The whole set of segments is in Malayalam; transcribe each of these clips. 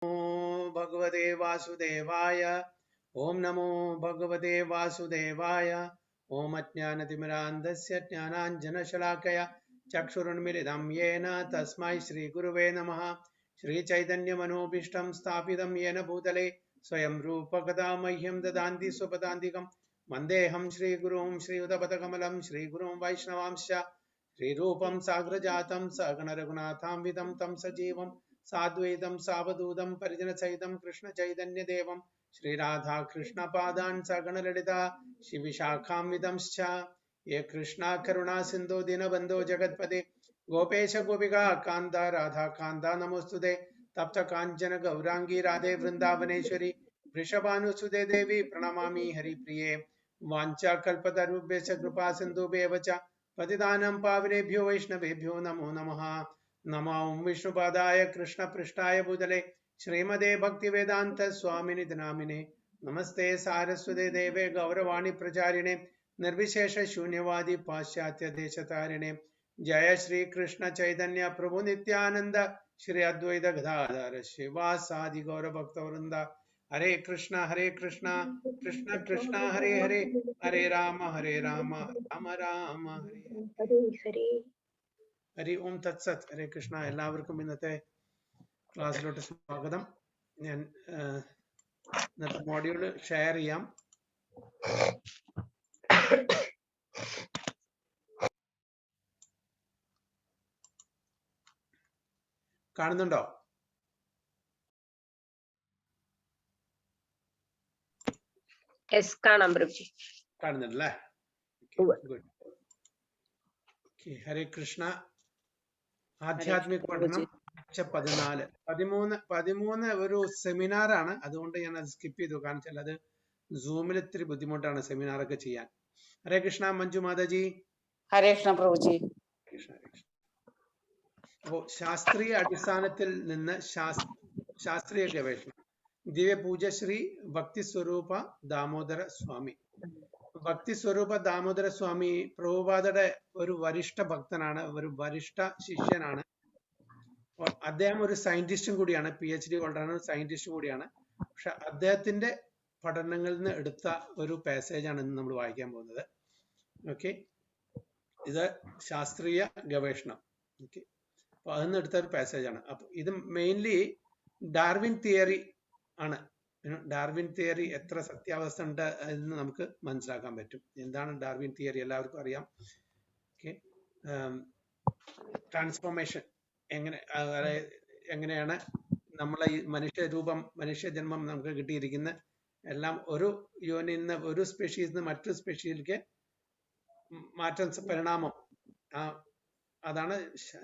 भगवते वासुदेवाय। ओम नमो भगवते वासुदेवाय। ओम अज्ञानतिमिरान्धस्य ज्ञानाञ्जनशलाकया चक्षुरुन्मिलितं येन तस्मै श्रीगुरुवे नमः। श्रीचैतन्यमनोभीष्टं स्थापितं येन भूतले स्वयं रूपकदा मह्यं ददान्ति स्वपदान्तिकं। वन्देऽहं श्रीगुरुं श्रीयुतपदकमलं श्रीगुरुं वैष्णवांश्च श्रीरूपं साग्रजातं सगणरघुनाथान्वितं तं सजीवं साद्वैतं सावधूतं परिजनसहितं कृष्णचैतन्यदेवं श्रीराधाकृष्णपादान् सगणललिता शिविशाखान्वितंश्च। ये कृष्णा करुणा सिन्धो दीनबन्धो जगत्पते गोपेश गोपिका कान्त राधा कान्त नमोस्तुते। तप्त काञ्चन गौरांगी राधे वृन्दावनेश्वरी वृषभानुसुते देवी प्रणमामि हरिप्रिये। वाञ्छाकल्पतरुभ्यश्च कृपा सिन्धुभ्येव च पतितानां पावनेभ्यो वैष्णवेभ्यो नमो नमः। नमो विष्णुपादाय कृष्णपृष्ठाय भूतले श्रीमते भक्तिवेदान्त स्वामिनि नामिने। नमस्ते सारस्वते देवे गौरवाणी प्रचारिणे निर्विशेष शून्यवादी पाश्चात्य देशतारिणे। जय श्री कृष्ण चैतन्य प्रभु नित्यानंद श्री अद्वैत गदाधर शिवासादि गौर भक्तवृंद। हरे कृष्ण कृष्ण कृष्ण हरे हरे, हरे राम राम राम हरे ഹരേ. ഹരി. ഓം തത്സത്. ഹരേ കൃഷ്ണ. എല്ലാവർക്കും ഇന്നത്തെ ക്ലാസ്സിലോട്ട് സ്വാഗതം. ഞാൻ ഇന്നത്തെ മോഡ്യൂള് ഷെയർ ചെയ്യാം. കാണുന്നുണ്ടോ? കാണുന്നുണ്ടല്ലേ? ഗുഡ്. ഹരേ കൃഷ്ണ. ആധ്യാത്മിക പഠനം 13 ഒരു സെമിനാറാണ്. അതുകൊണ്ട് ഞാൻ അത് സ്കിപ്പ് ചെയ്തു. കാരണം അത് സൂമിൽ ഇത്തിരി ബുദ്ധിമുട്ടാണ് സെമിനാറൊക്കെ ചെയ്യാൻ. ഹരേ കൃഷ്ണ. മഞ്ജു മാതാജി. ഹരേ കൃഷ്ണ പ്രഭുജി. അപ്പോ ശാസ്ത്രീയ അടിസ്ഥാനത്തിൽ നിന്ന് ശാസ്ത്രീയ ഗവേഷണം. ദിവ്യപൂജ ശ്രീ ഭക്തി സ്വരൂപ ദാമോദര സ്വാമി. ഭക്തി സ്വരൂപ ദാമോദര സ്വാമി പ്രഭുപാദയുടെ ഒരു വരിഷ്ഠ ഭക്തനാണ്, ഒരു വരിഷ്ഠ ശിഷ്യനാണ്. അദ്ദേഹം ഒരു സയന്റിസ്റ്റും കൂടിയാണ്, PhD ഹോൾഡറാണ്, സയന്റിസ്റ്റും കൂടിയാണ്. പക്ഷെ അദ്ദേഹത്തിന്റെ പഠനങ്ങളിൽ നിന്ന് എടുത്ത ഒരു പാസേജാണ് ഇന്ന് നമ്മൾ വായിക്കാൻ പോകുന്നത്. ഓക്കെ, ഇത് ശാസ്ത്രീയ ഗവേഷണം. ഓക്കെ, അപ്പൊ അതിന്ന് എടുത്ത ഒരു പാസേജാണ്. അപ്പൊ ഇത് മെയിൻലി ഡാർവിൻ തിയറി ആണ്. ഡാർവിൻ തിയറി എത്ര സത്യാവസ്ഥ ഉണ്ട് എന്ന് നമുക്ക് മനസ്സിലാക്കാൻ പറ്റും. എന്താണ് ഡാർവിൻ തിയറി? എല്ലാവർക്കും അറിയാം. ഓക്കെ, ട്രാൻസ്ഫോർമേഷൻ എങ്ങനെയാണ് നമ്മളെ ഈ മനുഷ്യജന്മം നമുക്ക് കിട്ടിയിരിക്കുന്ന എല്ലാം ഒരു യോനിൽ നിന്ന്, ഒരു സ്പെഷീസിൽ നിന്ന് മറ്റൊരു സ്പെഷീസിലേക്ക് മാറ്റം, പരിണാമം. അതാണ്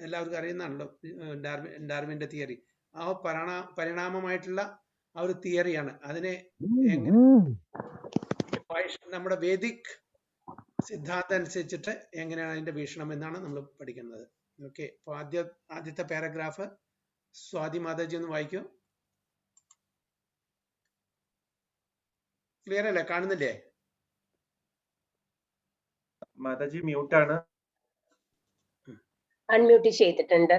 എല്ലാവർക്കും അറിയുന്നതാണല്ലോ ഡാർവിന്റെ തിയറി. ആ പരിണാമമായിട്ടുള്ള ആ ഒരു തിയറിയാണ്. അതിനെ നമ്മുടെ വേദിക് സിദ്ധാന്തം അനുസരിച്ചിട്ട് എങ്ങനെയാണ് അതിന്റെ വീക്ഷണം എന്നാണ് നമ്മൾ പഠിക്കുന്നത്. ഓക്കെ, അപ്പൊ ആദ്യത്തെ പാരഗ്രാഫ് സ്വാതി മാതാജി ഒന്ന് വായിക്കൂ. ക്ലിയർ അല്ലേ? കാണുന്നില്ലേ? മാതാജി മ്യൂട്ടാണ്. അൺമ്യൂട്ട് ചെയ്തിട്ടുണ്ട്.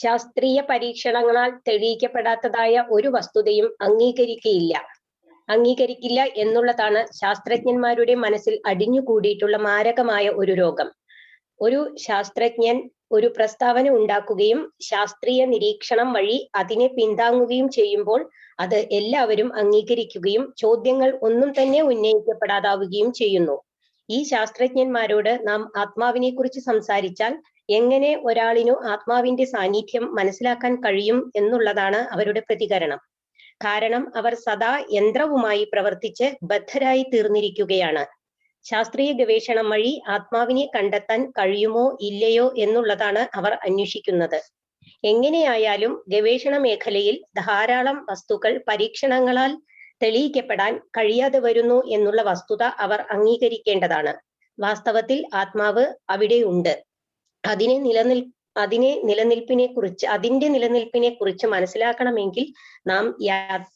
ശാസ്ത്രീയ പരീക്ഷണങ്ങളാൽ തെളിയിക്കപ്പെടാത്തതായ ഒരു വസ്തുതയും അംഗീകരിക്കില്ല എന്നുള്ളതാണ് ശാസ്ത്രജ്ഞന്മാരുടെ മനസ്സിൽ അടിഞ്ഞുകൂടിയിട്ടുള്ള മാരകമായ ഒരു രോഗം. ഒരു ശാസ്ത്രജ്ഞൻ ഒരു പ്രസ്താവന ഉണ്ടാക്കുകയും ശാസ്ത്രീയ നിരീക്ഷണം വഴി അതിനെ പിന്താങ്ങുകയും ചെയ്യുമ്പോൾ അത് എല്ലാവരും അംഗീകരിക്കുകയും ചോദ്യങ്ങൾ ഒന്നും തന്നെ ഉന്നയിക്കപ്പെടാതാവുകയും ചെയ്യുന്നു. ഈ ശാസ്ത്രജ്ഞന്മാരോട് നാം ആത്മാവിനെ കുറിച്ച് സംസാരിച്ചാൽ എങ്ങനെ ഒരാളിനു ആത്മാവിന്റെ സാന്നിധ്യം മനസ്സിലാക്കാൻ കഴിയും എന്നുള്ളതാണ് അവരുടെ പ്രതികരണം. കാരണം അവർ സദാ യന്ത്രവുമായി പ്രവർത്തിച്ച് ബദ്ധരായി തീർന്നിരിക്കുകയാണ്. ശാസ്ത്രീയ ഗവേഷണം വഴി ആത്മാവിനെ കണ്ടെത്താൻ കഴിയുമോ ഇല്ലയോ എന്നുള്ളതാണ് അവർ അന്വേഷിക്കുന്നത്. എങ്ങനെയായാലും ഗവേഷണ മേഖലയിൽ ധാരാളം വസ്തുക്കൾ പരീക്ഷണങ്ങളാൽ തെളിയിക്കപ്പെടാൻ കഴിയാതെ വരുന്നു എന്നുള്ള വസ്തുത അവർ അംഗീകരിക്കേണ്ടതാണ്. വാസ്തവത്തിൽ ആത്മാവ് അവിടെ ഉണ്ട്. അതിന്റെ നിലനിൽപ്പിനെ കുറിച്ച് മനസ്സിലാക്കണമെങ്കിൽ നാം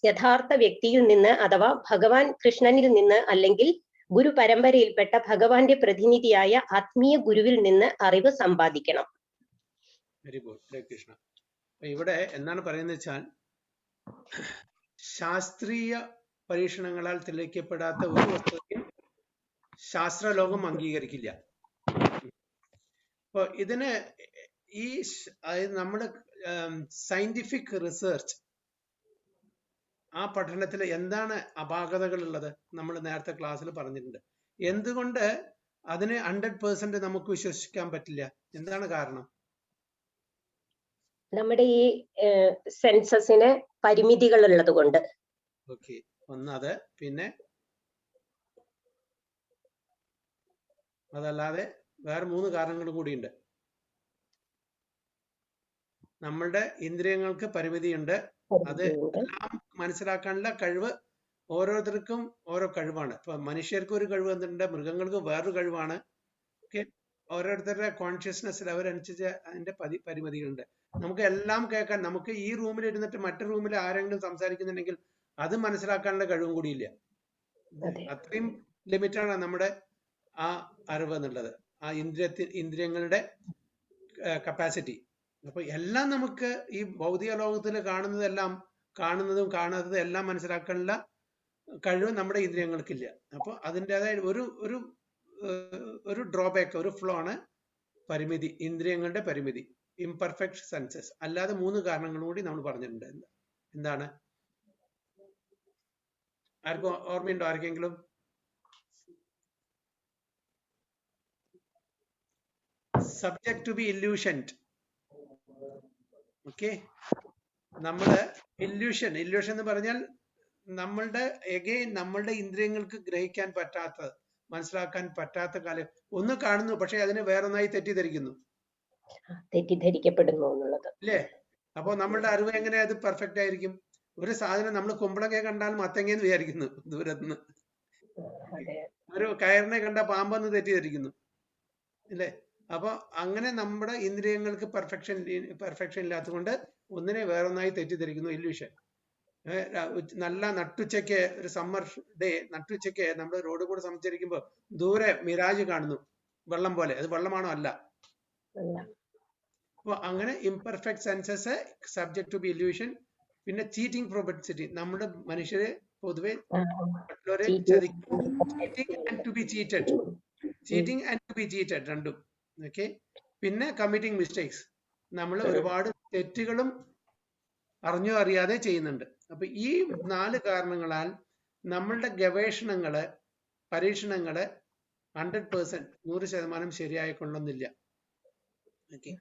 യഥാർത്ഥ വ്യക്തിയിൽ നിന്ന് അഥവാ ഭഗവാൻ കൃഷ്ണനിൽ നിന്ന് അല്ലെങ്കിൽ ഗുരു പരമ്പരയിൽപ്പെട്ട ഭഗവാന്റെ പ്രതിനിധിയായ ആത്മീയ ഗുരുവിൽ നിന്ന് അറിവ് സമ്പാദിക്കണം. Very good. ഹരേ കൃഷ്ണ. ഇവിടെ എന്താണ് പറയുന്നത് വെച്ചാൽ ശാസ്ത്രീയ പരീക്ഷണങ്ങളാൽ തെളിയിക്കപ്പെടാത്ത ഒരു വസ്തുതയും ശാസ്ത്രലോകം അംഗീകരിക്കില്ല. അപ്പൊ ഇതിന് ഈ നമ്മുടെ സയന്റിഫിക് റിസർച്ച് ആ പഠനത്തിൽ എന്താണ് അപാകതകൾ ഉള്ളത് നമ്മൾ നേരത്തെ ക്ലാസ്സിൽ പറഞ്ഞിട്ടുണ്ട്. എന്തുകൊണ്ട് അതിന് 100% നമുക്ക് വിശ്വസിക്കാൻ പറ്റില്ല? എന്താണ് കാരണം? നമ്മുടെ ഈ സെൻസസിന് പരിമിതികൾ ഉള്ളത് കൊണ്ട്. ഓക്കെ, ഒന്നത്. പിന്നെ അതല്ലാതെ വേറെ 3 കാരണങ്ങൾ കൂടിയുണ്ട്. നമ്മളുടെ ഇന്ദ്രിയങ്ങൾക്ക് പരിമിതിയുണ്ട്. അത് എല്ലാം മനസ്സിലാക്കാനുള്ള കഴിവ് ഓരോരുത്തർക്കും ഓരോ കഴിവാണ്. ഇപ്പൊ മനുഷ്യർക്ക് ഒരു കഴിവ് എന്തുണ്ട്, മൃഗങ്ങൾക്ക് വേറൊരു കഴിവാണ്. ഓക്കെ, ഓരോരുത്തരുടെ കോൺഷ്യസ്നെസ് ലെവൽ അനുസരിച്ച് അതിന്റെ പരിമിതികളുണ്ട്. നമുക്ക് എല്ലാം കേൾക്കാൻ, നമുക്ക് ഈ റൂമിൽ ഇരുന്നിട്ട് മറ്റു റൂമിൽ ആരെങ്കിലും സംസാരിക്കുന്നുണ്ടെങ്കിൽ അത് മനസ്സിലാക്കാനുള്ള കഴിവും കൂടിയില്ല. അത്രയും ലിമിറ്റാണ് നമ്മുടെ ആ അറിവ് എന്നുള്ളത്, ആ ഇന്ദ്രിയങ്ങളുടെ കപ്പാസിറ്റി. അപ്പൊ എല്ലാം നമുക്ക് ഈ ഭൗതിക ലോകത്തിൽ കാണുന്നതും കാണാത്തതും എല്ലാം മനസ്സിലാക്കാനുള്ള കഴിവ് നമ്മുടെ ഇന്ദ്രിയങ്ങൾക്കില്ല. അപ്പൊ അതിൻ്റെതായ ഒരു ഡ്രോബാക്ക്, ഒരു ഫ്ലോ ആണ് പരിമിതി, ഇന്ദ്രിയങ്ങളുടെ പരിമിതി, ഇംപെർഫെക്റ്റ് സെൻസസ്. അല്ലാതെ 3 കാരണങ്ങളും കൂടി നമ്മൾ പറഞ്ഞിട്ടുണ്ട്. എന്താണ്? ആർക്കും ഓർമ്മയുണ്ടോ? ആർക്കെങ്കിലും? Subject to be illusioned. Okay, നമ്മള് ഇല്യൂഷൻ എന്ന് പറഞ്ഞാൽ നമ്മളുടെ ഇന്ദ്രിയങ്ങൾക്ക് ഗ്രഹിക്കാൻ പറ്റാത്ത, മനസ്സിലാക്കാൻ പറ്റാത്ത കാര്യം ഒന്ന് കാണുന്നു, പക്ഷെ അതിനെ വേറൊന്നായി തെറ്റിദ്ധരിക്കപ്പെടുന്നു എന്നുള്ളത് അല്ലേ? അപ്പൊ നമ്മളുടെ അറിവ് എങ്ങനെ അത് പെർഫെക്റ്റ് ആയിരിക്കും? ഒരു സാധനം നമ്മൾ കുമ്പളങ്ങ കണ്ടാൽ മത്തങ്ങയെന്ന് വിചാരിക്കുന്നു ദൂരത്തുനിന്ന്, ഒരു കയറിനെ കണ്ട പാമ്പെന്ന് തെറ്റിദ്ധരിക്കുന്നു അല്ലേ? അപ്പൊ അങ്ങനെ നമ്മുടെ ഇന്ദ്രിയങ്ങൾക്ക് പെർഫെക്ഷൻ ഇല്ലാത്തതുകൊണ്ട് ഒന്നിനെ വേറൊന്നായി തെറ്റിദ്ധരിക്കുന്നു, ഇല്യൂഷൻ. നല്ല നട്ടുച്ചയ്ക്ക്, ഒരു സമ്മർ ഡേ നട്ടുച്ചയ്ക്ക് നമ്മൾ റോഡ് കൂടെ സഞ്ചരിക്കുമ്പോൾ ദൂരെ മിരാജ് കാണുന്നു, വെള്ളം പോലെ. അത് വെള്ളമാണോ? അല്ല. അപ്പൊ അങ്ങനെ imperfect senses, subject to be illusion. പിന്നെ ചീറ്റിംഗ് പ്രൊപൻസിറ്റി, നമ്മുടെ മനുഷ്യരെ പൊതുവെ മറ്റുള്ളവരെ cheating and to be cheated രണ്ടും. ഓക്കെ, പിന്നെ കമ്മിറ്റിംഗ് മിസ്റ്റേക്സ്, നമ്മൾ ഒരുപാട് തെറ്റുകളും അറിഞ്ഞോ അറിയാതെ ചെയ്യുന്നുണ്ട്. അപ്പൊ ഈ 4 കാരണങ്ങളാൽ നമ്മളുടെ പരീക്ഷണങ്ങള് 100% ശരിയായിക്കൊള്ളുന്നില്ല. ഓക്കെ,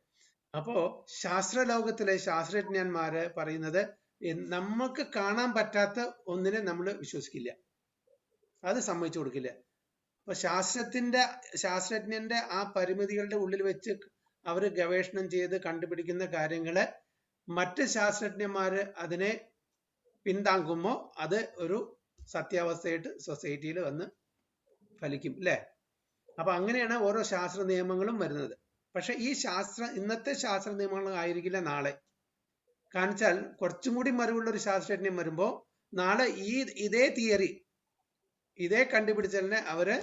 അപ്പോ ശാസ്ത്രലോകത്തിലെ ശാസ്ത്രജ്ഞന്മാര് പറയുന്നത് നമുക്ക് കാണാൻ പറ്റാത്ത ഒന്നിനെ നമ്മൾ വിശ്വസിക്കില്ല, അത് സമ്മതിച്ചു കൊടുക്കില്ല. അപ്പൊ ശാസ്ത്രജ്ഞന്റെ ആ പരിമിതികളുടെ ഉള്ളിൽ വെച്ച് അവര് ഗവേഷണം ചെയ്ത് കണ്ടുപിടിക്കുന്ന കാര്യങ്ങള് മറ്റ് ശാസ്ത്രജ്ഞന്മാര് അതിനെ പിന്താങ്ങുമ്പോൾ അത് ഒരു സത്യാവസ്ഥയായിട്ട് സൊസൈറ്റിയിൽ വന്ന് ഫലിക്കും അല്ലേ? അപ്പൊ അങ്ങനെയാണ് ഓരോ ശാസ്ത്ര നിയമങ്ങളും വരുന്നത്. പക്ഷെ ഈ ഇന്നത്തെ ശാസ്ത്ര നിയമങ്ങൾ ആയിരിക്കില്ല നാളെ. കാണിച്ചാൽ കുറച്ചും കൂടി മറിവുള്ള ഒരു ശാസ്ത്രജ്ഞൻ വരുമ്പോ നാളെ ഇതേ തിയറി, ഇതേ കണ്ടുപിടിച്ചതിനെ അവര്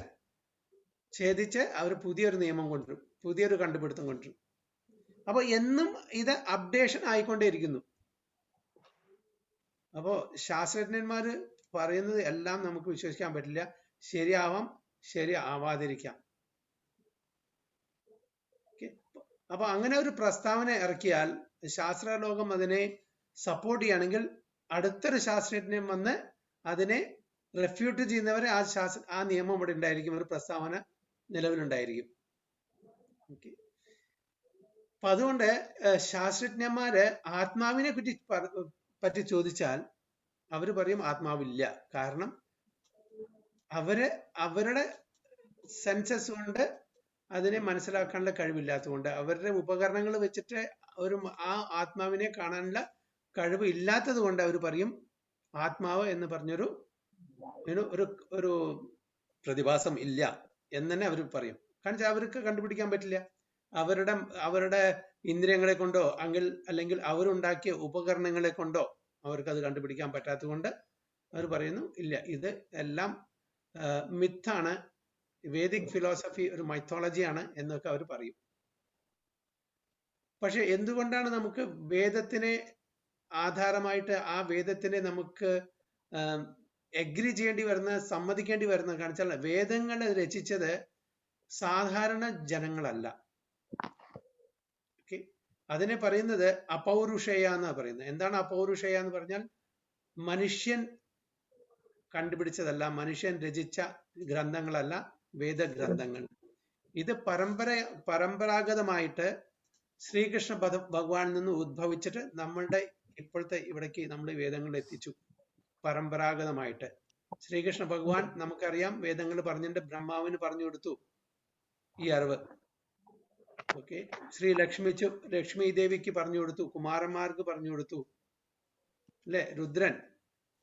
ഛേദിച്ച് അവർ പുതിയൊരു നിയമം കൊണ്ടുവരും, പുതിയൊരു കണ്ടുപിടുത്തം കൊണ്ടുവരും. അപ്പൊ എന്നും ഇത് അപ്ഡേഷൻ ആയിക്കൊണ്ടേയിരിക്കുന്നു. അപ്പോ ശാസ്ത്രജ്ഞന്മാര് പറയുന്നത് എല്ലാം നമുക്ക് വിശ്വസിക്കാൻ പറ്റില്ല. ശരിയാവാം, ശരിയാവാതിരിക്കാം. അപ്പൊ അങ്ങനെ ഒരു പ്രസ്താവന ഇറക്കിയാൽ ശാസ്ത്രലോകം അതിനെ സപ്പോർട്ട് ചെയ്യുകയാണെങ്കിൽ അടുത്തൊരു ശാസ്ത്രജ്ഞൻ വന്ന് അതിനെ റെഫ്യൂട്ട് ചെയ്യുന്നവരെ ആ നിയമം ഇവിടെ ഉണ്ടായിരിക്കും, ഒരു പ്രസ്താവന നിലവിലുണ്ടായിരിക്കും. ഓക്കെ, അപ്പൊ അതുകൊണ്ട് ശാസ്ത്രജ്ഞന്മാര് ആത്മാവിനെ പറ്റി ചോദിച്ചാൽ അവര് പറയും ആത്മാവില്ല. കാരണം അവരുടെ സെൻസസ് കൊണ്ട് അതിനെ മനസ്സിലാക്കാനുള്ള കഴിവില്ലാത്തതുകൊണ്ട്, അവരുടെ ഉപകരണങ്ങൾ വെച്ചിട്ട് ആ ആത്മാവിനെ കാണാനുള്ള കഴിവ് ഇല്ലാത്തത് കൊണ്ട് അവർ പറയും ആത്മാവ് എന്ന് പറഞ്ഞൊരു ഒരു പ്രതിഭാസം ഇല്ല എന്ന് തന്നെ അവർ പറയും. കാരണം അവർക്ക് കണ്ടുപിടിക്കാൻ പറ്റില്ല. അവരുടെ ഇന്ദ്രിയങ്ങളെ കൊണ്ടോ അല്ലെങ്കിൽ അവരുണ്ടാക്കിയ ഉപകരണങ്ങളെ കൊണ്ടോ അവർക്ക് അത് കണ്ടുപിടിക്കാൻ പറ്റാത്തത് കൊണ്ട് അവർ പറയുന്നു ഇല്ല, ഇത് എല്ലാം മിത്താണ്, വേദിക് ഫിലോസഫി ഒരു മൈത്തോളജിയാണ് എന്നൊക്കെ അവർ പറയും. പക്ഷെ എന്തുകൊണ്ടാണ് നമുക്ക് വേദത്തിനെ ആധാരമായിട്ട് ആ വേദത്തിനെ നമുക്ക് എഗ്രി ചെയ്യേണ്ടി വരുന്നത്, സമ്മതിക്കേണ്ടി വരുന്നത്? കാണിച്ചാൽ വേദങ്ങൾ രചിച്ചത് സാധാരണ ജനങ്ങളല്ല. ഓക്കെ, അതിനെ പറയുന്നത് അപൗരുഷേയ എന്നാ പറയുന്നത്. എന്താണ് അപൗരുഷേയ എന്ന് പറഞ്ഞാൽ? മനുഷ്യൻ കണ്ടുപിടിച്ചതല്ല, മനുഷ്യൻ രചിച്ച ഗ്രന്ഥങ്ങളല്ല വേദഗ്രന്ഥങ്ങൾ. ഇത് പരമ്പരാഗതമായിട്ട് ശ്രീകൃഷ്ണ ഭഗവാനിൽ നിന്ന് ഉദ്ഭവിച്ചിട്ട് നമ്മളുടെ ഇപ്പോഴത്തെ ഇവിടേക്ക് നമ്മൾ വേദങ്ങൾ എത്തിച്ചു. പരമ്പരാഗതമായിട്ട് ശ്രീകൃഷ്ണ ഭഗവാൻ നമുക്കറിയാം വേദങ്ങൾ പറഞ്ഞിട്ട് ബ്രഹ്മാവിന് പറഞ്ഞു കൊടുത്തു ഈ അറിവ്. ഓക്കെ, ലക്ഷ്മി ദേവിക്ക് പറഞ്ഞു കൊടുത്തു, കുമാരന്മാർക്ക് പറഞ്ഞു കൊടുത്തു, അല്ലെ? രുദ്രൻ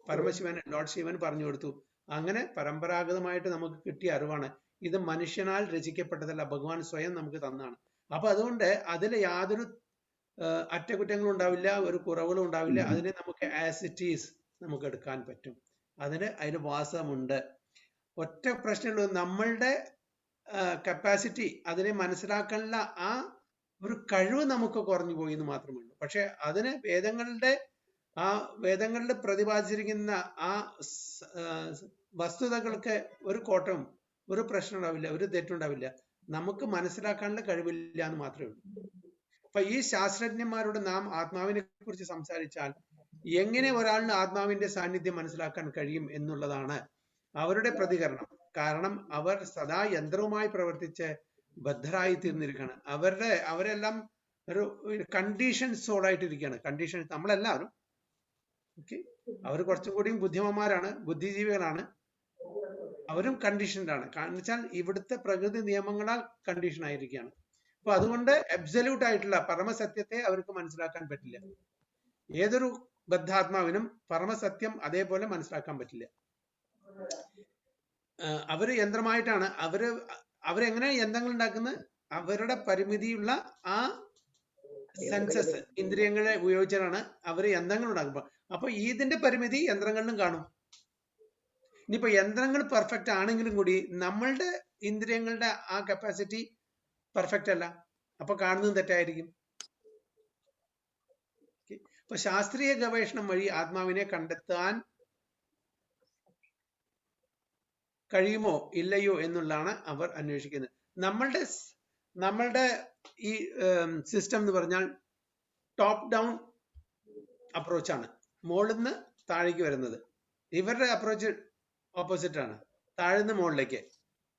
പരമശിവൻ, ലോർഡ് ശിവൻ പറഞ്ഞു കൊടുത്തു. അങ്ങനെ പരമ്പരാഗതമായിട്ട് നമുക്ക് കിട്ടിയ അറിവാണ് ഇത്. മനുഷ്യനാൽ രചിക്കപ്പെട്ടതല്ല, ഭഗവാൻ സ്വയം നമുക്ക് തന്നാണ്. അപ്പൊ അതുകൊണ്ട് അതിൽ യാതൊരു അറ്റകുറ്റങ്ങളും ഉണ്ടാവില്ല, ഒരു കുറവുകളും ഉണ്ടാവില്ല. അതിനെ നമുക്ക് ആസ് ഇറ്റ് ഈസ് നമുക്ക് എടുക്കാൻ പറ്റും. അതിന് വാസമുണ്ട്. ഒറ്റ പ്രശ്നമുള്ളൂ, നമ്മളുടെ കപ്പാസിറ്റി അതിനെ മനസ്സിലാക്കാനുള്ള ആ ഒരു കഴിവ് നമുക്ക് കുറഞ്ഞു പോയി എന്ന് മാത്രമേ ഉള്ളൂ. പക്ഷെ അതിന് വേദങ്ങളിൽ പ്രതിപാദിച്ചിരിക്കുന്ന ആ വസ്തുതകൾക്ക് ഒരു കോട്ടവും ഒരു പ്രശ്നം ഉണ്ടാവില്ല, ഒരു തെറ്റുണ്ടാവില്ല. നമുക്ക് മനസ്സിലാക്കാനുള്ള കഴിവില്ല എന്ന് മാത്രമേ ഉള്ളൂ. അപ്പൊ ഈ ശാസ്ത്രജ്ഞന്മാരോട് നാം ആത്മാവിനെ കുറിച്ച് സംസാരിച്ചാൽ എങ്ങനെ ഒരാളിന് ആത്മാവിന്റെ സാന്നിധ്യം മനസ്സിലാക്കാൻ കഴിയും എന്നുള്ളതാണ് അവരുടെ പ്രതികരണം. കാരണം അവർ സദാ യന്ത്രവുമായി പ്രവർത്തിച്ച് ബദ്ധരായി തീർന്നിരിക്കുകയാണ്. അവരെല്ലാം ഒരു കണ്ടീഷൻസോടായിട്ടിരിക്കുകയാണ്. കണ്ടീഷൻ നമ്മളെല്ലാവരും. ഓക്കെ, അവർ കുറച്ചും കൂടിയും ബുദ്ധിമാന്മാരാണ്, ബുദ്ധിജീവികളാണ്. അവരും കണ്ടീഷൻഡാണ്. കാരണം വെച്ചാൽ ഇവിടുത്തെ പ്രകൃതി നിയമങ്ങളാൽ കണ്ടീഷൻ ആയിരിക്കുകയാണ്. അപ്പൊ അതുകൊണ്ട് അബ്സല്യൂട്ട് ആയിട്ടുള്ള പരമസത്യത്തെ അവർക്ക് മനസ്സിലാക്കാൻ പറ്റില്ല. ഏതൊരു ബദ്ധാത്മാവിനും പരമസത്യം അതേപോലെ മനസ്സിലാക്കാൻ പറ്റില്ല. അവര് യന്ത്രമായിട്ടാണ് അവരെങ്ങനെ യന്ത്രങ്ങൾ ഉണ്ടാക്കുന്നത്? അവരുടെ പരിമിതിയുള്ള ആ സെൻസസ് ഇന്ദ്രിയങ്ങളെ ഉപയോഗിച്ചാണ് അവര് യന്ത്രങ്ങൾ ഉണ്ടാക്കുമ്പോൾ. അപ്പൊ ഇതിന്റെ പരിമിതി യന്ത്രങ്ങളിലും കാണും. ഇനിയിപ്പോ യന്ത്രങ്ങൾ പെർഫെക്റ്റ് ആണെങ്കിലും കൂടി നമ്മളുടെ ഇന്ദ്രിയങ്ങളുടെ ആ കപ്പാസിറ്റി പെർഫെക്റ്റ് അല്ല. അപ്പൊ കാണുന്നതും തെറ്റായിരിക്കും. അപ്പൊ ശാസ്ത്രീയ ഗവേഷണം വഴി ആത്മാവിനെ കണ്ടെത്താൻ കഴിയുമോ ഇല്ലയോ എന്നുള്ളതാണ് അവർ അന്വേഷിക്കുന്നത്. നമ്മളുടെ ഈ സിസ്റ്റം എന്ന് പറഞ്ഞാൽ ടോപ്പ് ഡൗൺ അപ്രോച്ചാണ്, മുകളിൽ നിന്ന് താഴേക്ക് വരുന്നത്. ഇവരുടെ അപ്രോച്ച് ഓപ്പോസിറ്റ് ആണ്, താഴ്ന്ന് മുകളിലേക്ക്.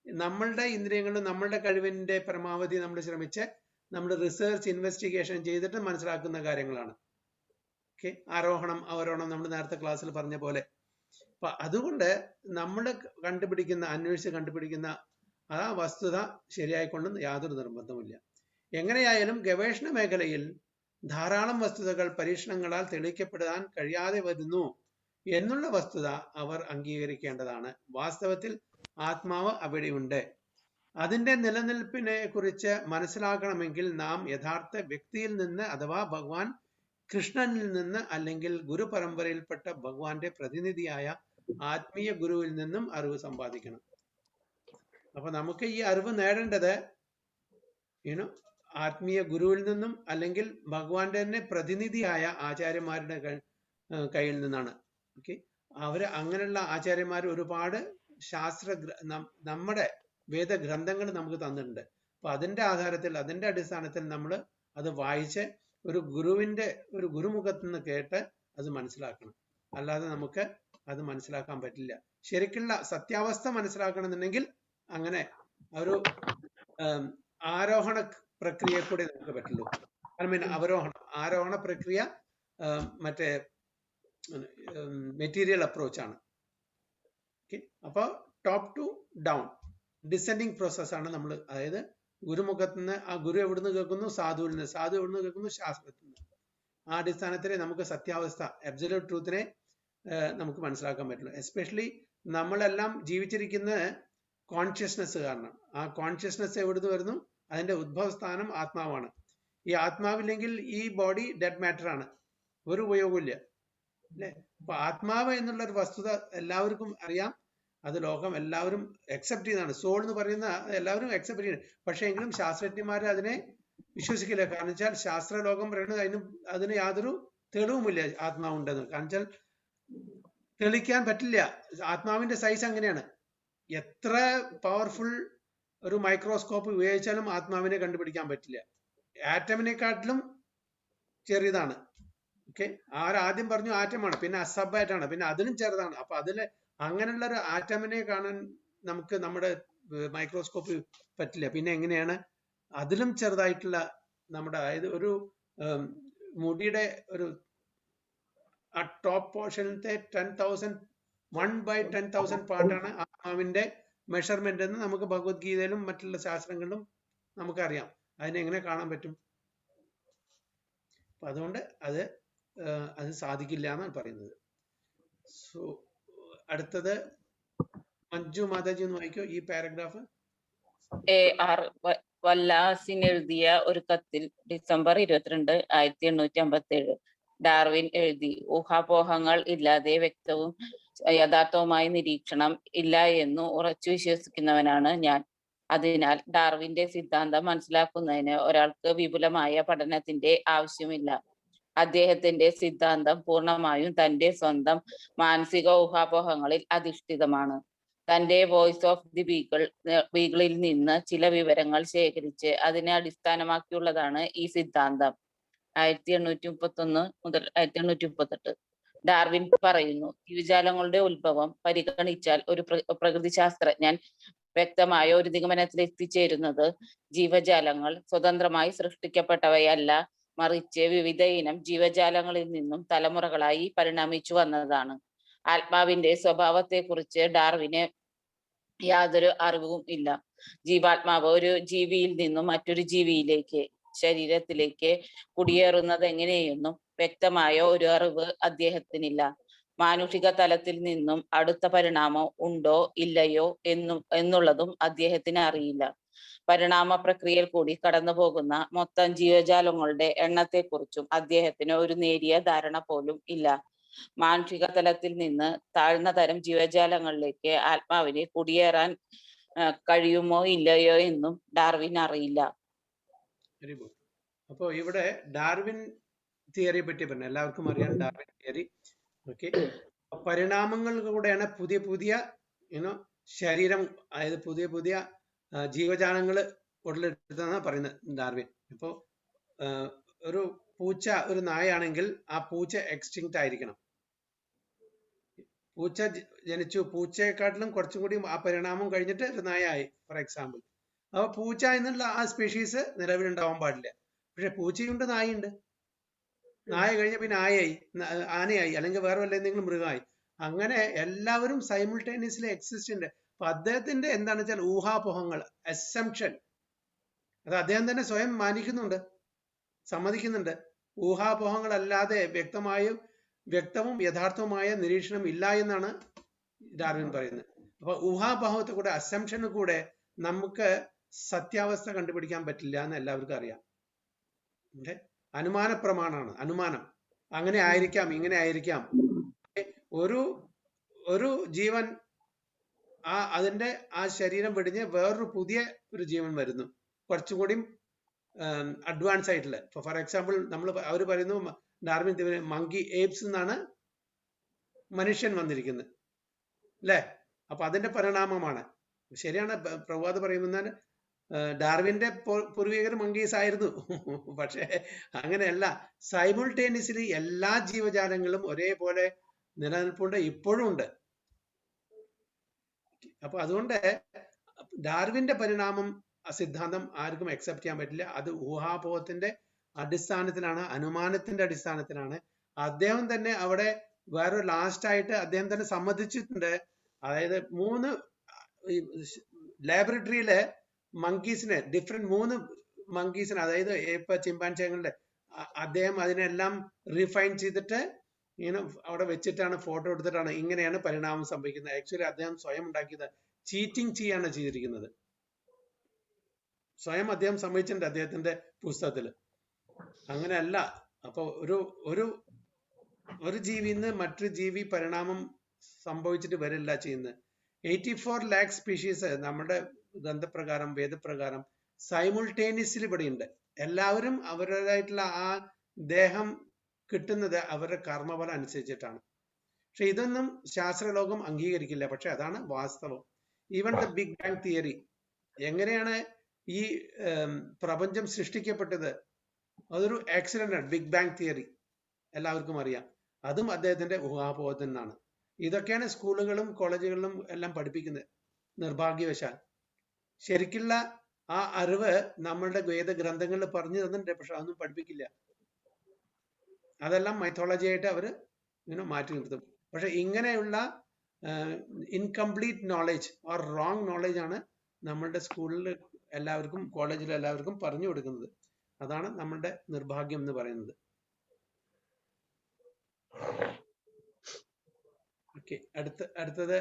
നമ്മളുടെ ഇന്ദ്രിയങ്ങളും നമ്മളുടെ കഴിവിന്റെ പരമാവധി നമ്മൾ ശ്രമിച്ച് നമ്മൾ റിസർച്ച് ഇൻവെസ്റ്റിഗേഷൻ ചെയ്തിട്ട് മനസ്സിലാക്കുന്ന കാര്യങ്ങളാണ്. ഓക്കെ, ആരോഹണം അവരോഹണം നമ്മൾ നേരത്തെ ക്ലാസ്സിൽ പറഞ്ഞ പോലെ. അപ്പൊ അതുകൊണ്ട് നമ്മൾ അന്വേഷിച്ച് കണ്ടുപിടിക്കുന്ന ആ വസ്തുത ശരിയായിക്കൊണ്ടെന്ന് യാതൊരു നിർബന്ധമില്ല. എങ്ങനെയായാലും ഗവേഷണ മേഖലയിൽ ധാരാളം വസ്തുതകൾ പരീക്ഷണങ്ങളാൽ തെളിയിക്കപ്പെടാൻ കഴിയാതെ വരുന്നു എന്നുള്ള വസ്തുത അവർ അംഗീകരിക്കേണ്ടതാണ്. വാസ്തവത്തിൽ ആത്മാവ് അവിടെയുണ്ട്. അതിന്റെ നിലനിൽപ്പിനെ കുറിച്ച് മനസ്സിലാക്കണമെങ്കിൽ നാം യഥാർത്ഥ വ്യക്തിയിൽ നിന്ന് അഥവാ ഭഗവാൻ കൃഷ്ണനിൽ നിന്ന് അല്ലെങ്കിൽ ഗുരു പരമ്പരയിൽപ്പെട്ട ഭഗവാന്റെ പ്രതിനിധിയായ ആത്മീയ ഗുരുവിൽ നിന്നും അറിവ് സമ്പാദിക്കണം. അപ്പൊ നമുക്ക് ഈ അറിവ് നേടേണ്ടത് ആത്മീയ ഗുരുവിൽ നിന്നും അല്ലെങ്കിൽ ഭഗവാന്റെ തന്നെ പ്രതിനിധിയായ ആചാര്യന്മാരുടെ കയ്യിൽ നിന്നാണ്. ഓക്കെ, അങ്ങനെയുള്ള ആചാര്യന്മാർ ഒരുപാട് നമ്മുടെ വേദഗ്രന്ഥങ്ങൾ നമുക്ക് തന്നിട്ടുണ്ട്. അപ്പൊ അതിന്റെ ആധാരത്തിൽ അതിന്റെ അടിസ്ഥാനത്തിൽ നമ്മൾ അത് വായിച്ച് ഒരു ഗുരുമുഖത്ത് നിന്ന് കേട്ട് അത് മനസ്സിലാക്കണം. അല്ലാതെ നമുക്ക് അത് മനസ്സിലാക്കാൻ പറ്റില്ല. ശരിക്കുള്ള സത്യാവസ്ഥ മനസ്സിലാക്കണമെന്നുണ്ടെങ്കിൽ അങ്ങനെ ഒരു ആരോഹണ പ്രക്രിയ കൂടെ നമുക്ക് പറ്റുള്ളൂ. ആരോഹണ പ്രക്രിയ മറ്റേ മെറ്റീരിയൽ അപ്രോച്ചാണ്. അപ്പൊ ടോപ്പ് ടു ഡൗൺ ഡിസെൻഡിങ് പ്രോസസ്സാണ് നമ്മൾ. അതായത് ഗുരുമുഖത്ത് നിന്ന് ആ ഗുരു എവിടുന്ന് കേൾക്കുന്നു? സാധുവിൽ നിന്ന്. സാധു എവിടുന്ന് കേൾക്കുന്നു? ശാസ്ത്രത്തിൽ നിന്ന്. ആ അടിസ്ഥാനത്തിലെ നമുക്ക് സത്യാവസ്ഥ അബ്സല്യൂട്ട് ട്രൂത്തിനെ നമുക്ക് മനസ്സിലാക്കാൻ പറ്റുള്ളൂ. എസ്പെഷ്യലി നമ്മളെല്ലാം ജീവിച്ചിരിക്കുന്ന കോൺഷ്യസ്നെസ് കാരണം. ആ കോൺഷ്യസ്നെസ് എവിടുന്ന് വരുന്നു? അതിന്റെ ഉദ്ഭവസ്ഥാനം ആത്മാവാണ്. ഈ ആത്മാവില്ലെങ്കിൽ ഈ ബോഡി ഡെഡ് മാറ്റർ ആണ്, ഒരു ഉപയോഗമില്ല, അല്ലെ? അപ്പൊ ആത്മാവ് എന്നുള്ള ഒരു വസ്തുത എല്ലാവർക്കും അറിയാം. അത് ലോകം എല്ലാവരും അക്സെപ്റ്റ് ചെയ്യുന്നതാണ്. സോൾ എന്ന് പറയുന്ന എല്ലാവരും അക്സെപ്റ്റ് ചെയ്യുന്നത്. പക്ഷെ എങ്കിലും ശാസ്ത്രജ്ഞന്മാർ അതിനെ വിശ്വസിക്കില്ല. കാരണം വെച്ചാൽ ശാസ്ത്രലോകം പറയുന്നത് അതിന് യാതൊരു തെളിവുമില്ല ആത്മാവുണ്ടെന്ന്. കാരണം വെച്ചാൽ തെളിയിക്കാൻ പറ്റില്ല. ആത്മാവിന്റെ സൈസ് അങ്ങനെയാണ്. എത്ര പവർഫുൾ ഒരു മൈക്രോസ്കോപ്പ് ഉപയോഗിച്ചാലും ആത്മാവിനെ കണ്ടുപിടിക്കാൻ പറ്റില്ല. ആറ്റമിനെക്കാട്ടിലും ചെറിയതാണ്. ഓക്കെ, ആദ്യം പറഞ്ഞു ആറ്റമാണ്, പിന്നെ സബാറ്റാണ്, പിന്നെ അതിലും ചെറുതാണ്. അപ്പൊ അതില് അങ്ങനെയുള്ള ഒരു ആറ്റമിനെ കാണാൻ നമുക്ക് നമ്മുടെ മൈക്രോസ്കോപ്പ് പറ്റില്ല. പിന്നെ എങ്ങനെയാണ് അതിലും ചെറുതായിട്ടുള്ള നമ്മുടെ, അതായത് ഒരു മുടിയുടെ ഒരു ആ ടോപ്പ് പോർഷനിലത്തെ 10,000 1/10,000 പാർട്ടാണ് ആത്മാവിന്റെ മെഷർമെന്റ് എന്ന് നമുക്ക് ഭഗവത്ഗീതയിലും മറ്റുള്ള ശാസ്ത്രങ്ങളിലും നമുക്കറിയാം. അതിനെങ്ങനെ കാണാൻ പറ്റും? അപ്പൊ അതുകൊണ്ട് അത് സാധിക്കില്ല എന്നാണ് പറയുന്നത്. സോ അടുത്തത് മഞ്ജു മാതാജി ഒന്ന് വായിക്കോ ഈ പാരഗ്രാഫ്. AR വല്ലാസിന് എഴുതിയ ഒരു കത്തിൽ ഡിസംബർ 22, 1857 ഡാർവിൻ എഴുതി: ഊഹാപോഹങ്ങൾ ഇല്ലാതെ വ്യക്തവും യഥാർത്ഥവുമായ നിരീക്ഷണം ഇല്ല എന്ന് ഉറച്ചു വിശ്വസിക്കുന്നവനാണ് ഞാൻ. അതിനാൽ ഡാർവിന്റെ സിദ്ധാന്തം മനസ്സിലാക്കുന്നതിന് ഒരാൾക്ക് വിപുലമായ പഠനത്തിന്റെ ആവശ്യമില്ല. അദ്ദേഹത്തിന്റെ സിദ്ധാന്തം പൂർണ്ണമായും തന്റെ സ്വന്തം മാനസിക ഊഹാപോഹങ്ങളിൽ അധിഷ്ഠിതമാണ്. തന്റെ വോയിസ് ഓഫ് ദി ബീഗിളിൽ നിന്ന് ചില വിവരങ്ങൾ ശേഖരിച്ച് അതിനെ അടിസ്ഥാനമാക്കിയുള്ളതാണ് ഈ സിദ്ധാന്തം. 1831 മുതൽ 1838 ഡാർവിൻ പറയുന്നു: ജീവജാലങ്ങളുടെ ഉത്ഭവം പരിഗണിച്ചാൽ ഒരു പ്രകൃതി ശാസ്ത്രജ്ഞൻ വ്യക്തമായ ഒരു നിഗമനത്തിൽ എത്തിച്ചേരുന്നത് ജീവജാലങ്ങൾ സ്വതന്ത്രമായി സൃഷ്ടിക്കപ്പെട്ടവയല്ല, മറിച്ച് വിവിധ ഇനം ജീവജാലങ്ങളിൽ നിന്നും തലമുറകളായി പരിണമിച്ചു വന്നതാണ്. ആത്മാവിന്റെ സ്വഭാവത്തെക്കുറിച്ച് ഡാർവിന് യാതൊരു അറിവും ഇല്ല. ജീവാത്മാവ് ഒരു ജീവിയിൽ നിന്നും മറ്റൊരു ജീവിയിലേക്ക്, ശരീരത്തിലേക്ക് കുടിയേറുന്നത് എങ്ങനെയെന്നും വ്യക്തമായ ഒരു അറിവ് അദ്ദേഹത്തിനില്ല. മാനുഷിക തലത്തിൽ നിന്നും അടുത്ത പരിണാമം ഉണ്ടോ ഇല്ലയോ എന്നുള്ളതും അദ്ദേഹത്തിന് അറിയില്ല. പരിണാമ പ്രക്രിയയിൽ കൂടി കടന്നു പോകുന്ന മൊത്തം ജീവജാലങ്ങളുടെ എണ്ണത്തെക്കുറിച്ചും അദ്ദേഹത്തിന് ഒരു നേരിയ ധാരണ പോലും ഇല്ല. മാനുഷിക തലത്തിൽ നിന്ന് താഴ്ന്ന തരം ജീവജാലങ്ങളിലേക്ക് ആത്മാവിനെ കുടിയേറാൻ കഴിയുമോ ഇല്ലയോ എന്നും ഡാർവിൻ അറിയില്ല. Very good. അപ്പോ ഇവിടെ ഡാർവിൻ തിയറിയെ പറ്റി പറഞ്ഞു. എല്ലാവർക്കും അറിയാം ഡാർവിൻ തിയറി. ഓക്കെ, പരിണാമങ്ങളിലൂടെയാണ് പുതിയ പുതിയ ശരീരം, അതായത് പുതിയ പുതിയ ജീവജാലങ്ങൾ ഉടലെടുത്തെന്നാണ് പറയുന്നത് ഡാർവിൻ. അപ്പോൾ ഒരു പൂച്ച ഒരു നായയാണെങ്കിൽ ആ പൂച്ച എക്സ്റ്റിങ്ക്റ്റ് ആയിരിക്കണം. പൂച്ച ജനിച്ചു, പൂച്ചയെക്കാട്ടിലും കുറച്ചും കൂടി ആ പരിണാമം കഴിഞ്ഞിട്ട് ഒരു നായയായി ഫോർ എക്സാമ്പിൾ. അപ്പൊ പൂച്ച എന്നുള്ള ആ സ്പീഷീസ് നിലവിലുണ്ടാവാൻ പാടില്ല. പക്ഷെ പൂച്ചയുണ്ട്, നായുണ്ട്. നായ കഴിഞ്ഞ പിന്നെ ആനയായി, അല്ലെങ്കിൽ വേറെ വല്ല എന്തെങ്കിലും മൃഗമായി. അങ്ങനെ എല്ലാവരും സൈമിൾട്ടേനിയസ്ലി എക്സിസ്റ്റ് ഉണ്ട്. അപ്പൊ അദ്ദേഹത്തിന്റെ എന്താണെന്ന് വെച്ചാൽ ഊഹാപോഹങ്ങൾ, അസംപ്ഷൻ, അത് അദ്ദേഹം തന്നെ സ്വയം മാനിക്കുന്നുണ്ട്, സമ്മതിക്കുന്നുണ്ട്. ഊഹാപോഹങ്ങളല്ലാതെ വ്യക്തവും യഥാർത്ഥവുമായ നിരീക്ഷണം ഇല്ല എന്നാണ് ഡാർവിൻ പറയുന്നത്. അപ്പൊ ഊഹാപോഹത്തെ കൂടെ, അസംപ്ഷന് കൂടെ നമുക്ക് സത്യാവസ്ഥ കണ്ടുപിടിക്കാൻ പറ്റില്ല എന്ന് എല്ലാവർക്കും അറിയാം. അനുമാന പ്രമാണമാണ്, അനുമാനം. അങ്ങനെ ആയിരിക്കാം, ഇങ്ങനെ ആയിരിക്കാം. ഒരു ജീവൻ അതിന്റെ ആ ശരീരം വെടിഞ്ഞ് വേറൊരു പുതിയ ഒരു ജീവൻ വരുന്നു, കുറച്ചുകൂടി അഡ്വാൻസ് ആയിട്ടുള്ള. ഫോർ എക്സാമ്പിൾ അവർ പറയുന്നു ഡാർവിൻ മങ്കി ഏപ്സ് എന്നാണ് മനുഷ്യൻ വന്നിരിക്കുന്നത്, അല്ലേ? അപ്പൊ അതിന്റെ പരിണാമമാണ്. ശരിയാണ് പ്രഭാത് പറയുന്നത്, ഡാർവിന്റെ പൂർവികർ മങ്കീസ് ആയിരുന്നു. പക്ഷെ അങ്ങനെയല്ല. സൈമിൾട്ടേനിയസ്ലി എല്ലാ ജീവജാലങ്ങളും ഒരേപോലെ നിലനിൽപ്പുണ്ട്, ഇപ്പോഴും ഉണ്ട്. അപ്പൊ അതുകൊണ്ട് ഡാർവിന്റെ പരിണാമം സിദ്ധാന്തം ആർക്കും അക്സെപ്റ്റ് ചെയ്യാൻ പറ്റില്ല. അത് ഊഹാപോഹത്തിന്റെ അടിസ്ഥാനത്തിലാണ്, അനുമാനത്തിന്റെ അടിസ്ഥാനത്തിലാണ്. അദ്ദേഹം തന്നെ അവിടെ വേറൊരു ലാസ്റ്റ് ആയിട്ട് അദ്ദേഹം തന്നെ സമ്മതിച്ചിട്ടുണ്ട്. അതായത് 3 ലാബറട്ടറിയിലെ മങ്കീസിനെ, ഡിഫറെന്റ് 3 മങ്കീസിനെ, അതായത് ഇപ്പൊ ചിമ്പാൻസികളുടെ, അദ്ദേഹം അതിനെല്ലാം റിഫൈൻ ചെയ്തിട്ട് അവിടെ വെച്ചിട്ടാണ്, ഫോട്ടോ എടുത്തിട്ടാണ് ഇങ്ങനെയാണ് പരിണാമം സംഭവിക്കുന്നത്. ആക്ച്വലി അദ്ദേഹം സ്വയം ഉണ്ടാക്കിയത്, ചീറ്റിംഗ് ചെയ്യാണ് ചെയ്തിരിക്കുന്നത്. സ്വയം അദ്ദേഹം സമ്മതിച്ചിട്ടുണ്ട് അദ്ദേഹത്തിന്റെ പുസ്തകത്തില്. അങ്ങനെയല്ല. അപ്പൊ ഒരു ജീവിന്ന് മറ്റൊരു ജീവി പരിണാമം സംഭവിച്ചിട്ട് വരില്ല ചെയ്യുന്നത്. 84 lakh സ്പീഷീസ് നമ്മുടെ ഗ്രന്ഥപ്രകാരം, വേദപ്രകാരം സൈമിൾട്ടേനിയസ്ലി ഇവിടെ ഉണ്ട്. എല്ലാവരും അവരുടേതായിട്ടുള്ള ആ ദേഹം കിട്ടുന്നത് അവരുടെ കർമ്മഫലം അനുസരിച്ചിട്ടാണ്. പക്ഷെ ഇതൊന്നും ശാസ്ത്രലോകം അംഗീകരിക്കില്ല. പക്ഷെ അതാണ് വാസ്തവം. Even the big bang theory, എങ്ങനെയാണ് ഈ പ്രപഞ്ചം സൃഷ്ടിക്കപ്പെട്ടത്, അതൊരു ആക്സിഡന്റ് ആണ്. ബിഗ് ബാങ് തിയറി എല്ലാവർക്കും അറിയാം. അതും അദ്ദേഹത്തിന്റെ ഊഹാപോഹത്തിൽ നിന്നാണ്. ഇതൊക്കെയാണ് സ്കൂളുകളും കോളേജുകളിലും എല്ലാം പഠിപ്പിക്കുന്നത്. നിർഭാഗ്യവശാൽ ശരിക്കുള്ള ആ അറിവ് നമ്മളുടെ വേദഗ്രന്ഥങ്ങളിൽ പറഞ്ഞു തന്നിട്ടുണ്ട്. പക്ഷെ അതൊന്നും പഠിപ്പിക്കില്ല. അതെല്ലാം മൈത്തോളജി ആയിട്ട് അവർ ഇങ്ങനെ മാറ്റി നിർത്തും. പക്ഷെ ഇങ്ങനെയുള്ള incomplete knowledge or wrong knowledge ആണ് നമ്മളുടെ സ്കൂളിൽ എല്ലാവർക്കും കോളേജിൽ എല്ലാവർക്കും പറഞ്ഞു കൊടുക്കുന്നത്. അതാണ് നമ്മളുടെ നിർഭാഗ്യം എന്ന് പറയുന്നത്. ഓക്കെ, അടുത്തത്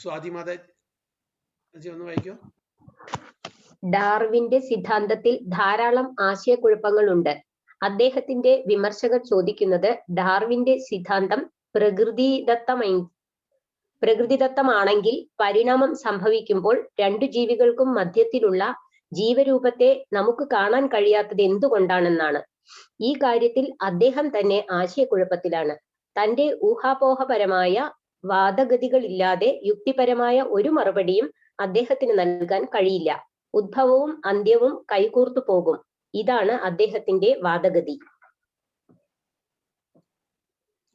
സ്വാതിമാത ഒന്ന് വായിക്കോ. ഡാർവിന്റെ സിദ്ധാന്തത്തിൽ ധാരാളം ആശയക്കുഴപ്പങ്ങളുണ്ട്. അദ്ദേഹത്തിന്റെ വിമർശകർ ചോദിക്കുന്നത് ഡാർവിന്റെ സിദ്ധാന്തം പ്രകൃതിദത്തമാണെങ്കിൽ പരിണാമം സംഭവിക്കുമ്പോൾ രണ്ടു ജീവികൾക്കും മധ്യത്തിലുള്ള ജീവരൂപത്തെ നമുക്ക് കാണാൻ കഴിയാത്തത് എന്തുകൊണ്ടാണെന്നാണ്. ഈ കാര്യത്തിൽ അദ്ദേഹം തന്നെ ആശയക്കുഴപ്പത്തിലാണ്. തന്റെ ഊഹാപോഹപരമായ വാദഗതികളില്ലാതെ യുക്തിപരമായ ഒരു മറുപടിയും അദ്ദേഹത്തിന് നൽകാൻ കഴിയില്ല. ഉദ്ഭവവും അന്ത്യവും കൈകൂർത്തു പോകും. ഇതാണ് അദ്ദേഹത്തിന്റെ വാദഗതി.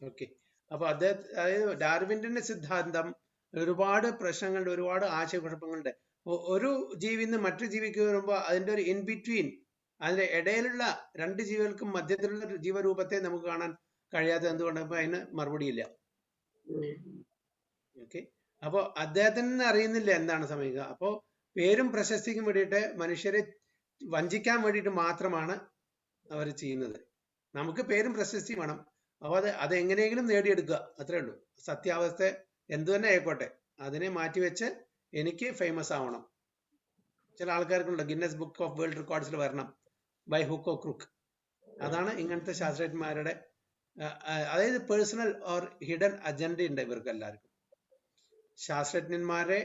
ഓക്കെ, അപ്പൊ അതായത് ഡാർവിന്റെ സിദ്ധാന്തം ഒരുപാട് പ്രശ്നങ്ങളുണ്ട്, ഒരുപാട് ആശയക്കുഴപ്പങ്ങളുണ്ട്. ഒരു ജീവിയിൽ നിന്ന് മറ്റു ജീവിക്ക് വരുമ്പോൾ അതിന്റെ ഒരു ഇൻ ബിറ്റ്വീൻ, അതിന്റെ ഇടയിലുള്ള രണ്ട് ജീവികൾക്കും മധ്യത്തിലുള്ള ജീവരൂപത്തെ നമുക്ക് കാണാൻ കഴിയാത്ത എന്തുകൊണ്ടപ്പോ അതിന് മറുപടിയില്ല. ഓക്കെ, അപ്പോ അദ്ദേഹത്തിന് അറിയുന്നില്ല എന്താണ് സംഭവിക്കുക. അപ്പോ പേരും പ്രശസ്തിക്കും വേണ്ടിയിട്ട് മനുഷ്യരെ വഞ്ചിക്കാൻ വേണ്ടിയിട്ട് മാത്രമാണ് അവർ ചെയ്യുന്നത്. നമുക്ക് പേരും പ്രശസ്തിയും വേണം. അപ്പൊ അത് എങ്ങനെയെങ്കിലും നേടിയെടുക്കുക, അത്രേ ഉള്ളൂ. സത്യാവസ്ഥ എന്തു തന്നെ ആയിക്കോട്ടെ അതിനെ മാറ്റിവെച്ച് എനിക്ക് ഫേമസ് ആവണം. ചില ആൾക്കാർക്കുണ്ട് ഗിന്നസ് ബുക്ക് ഓഫ് വേൾഡ് റെക്കോർഡ്സിൽ വരണം ബൈ ഹുക്ക് ഓ ക്രൂക്ക്. അതാണ് ഇങ്ങനത്തെ ശാസ്ത്രജ്ഞന്മാരുടെ അതായത് പേഴ്സണൽ ഓർ ഹിഡൻ അജണ്ട ഉണ്ട് ഇവർക്ക് എല്ലാവർക്കും. ശാസ്ത്രജ്ഞന്മാരെ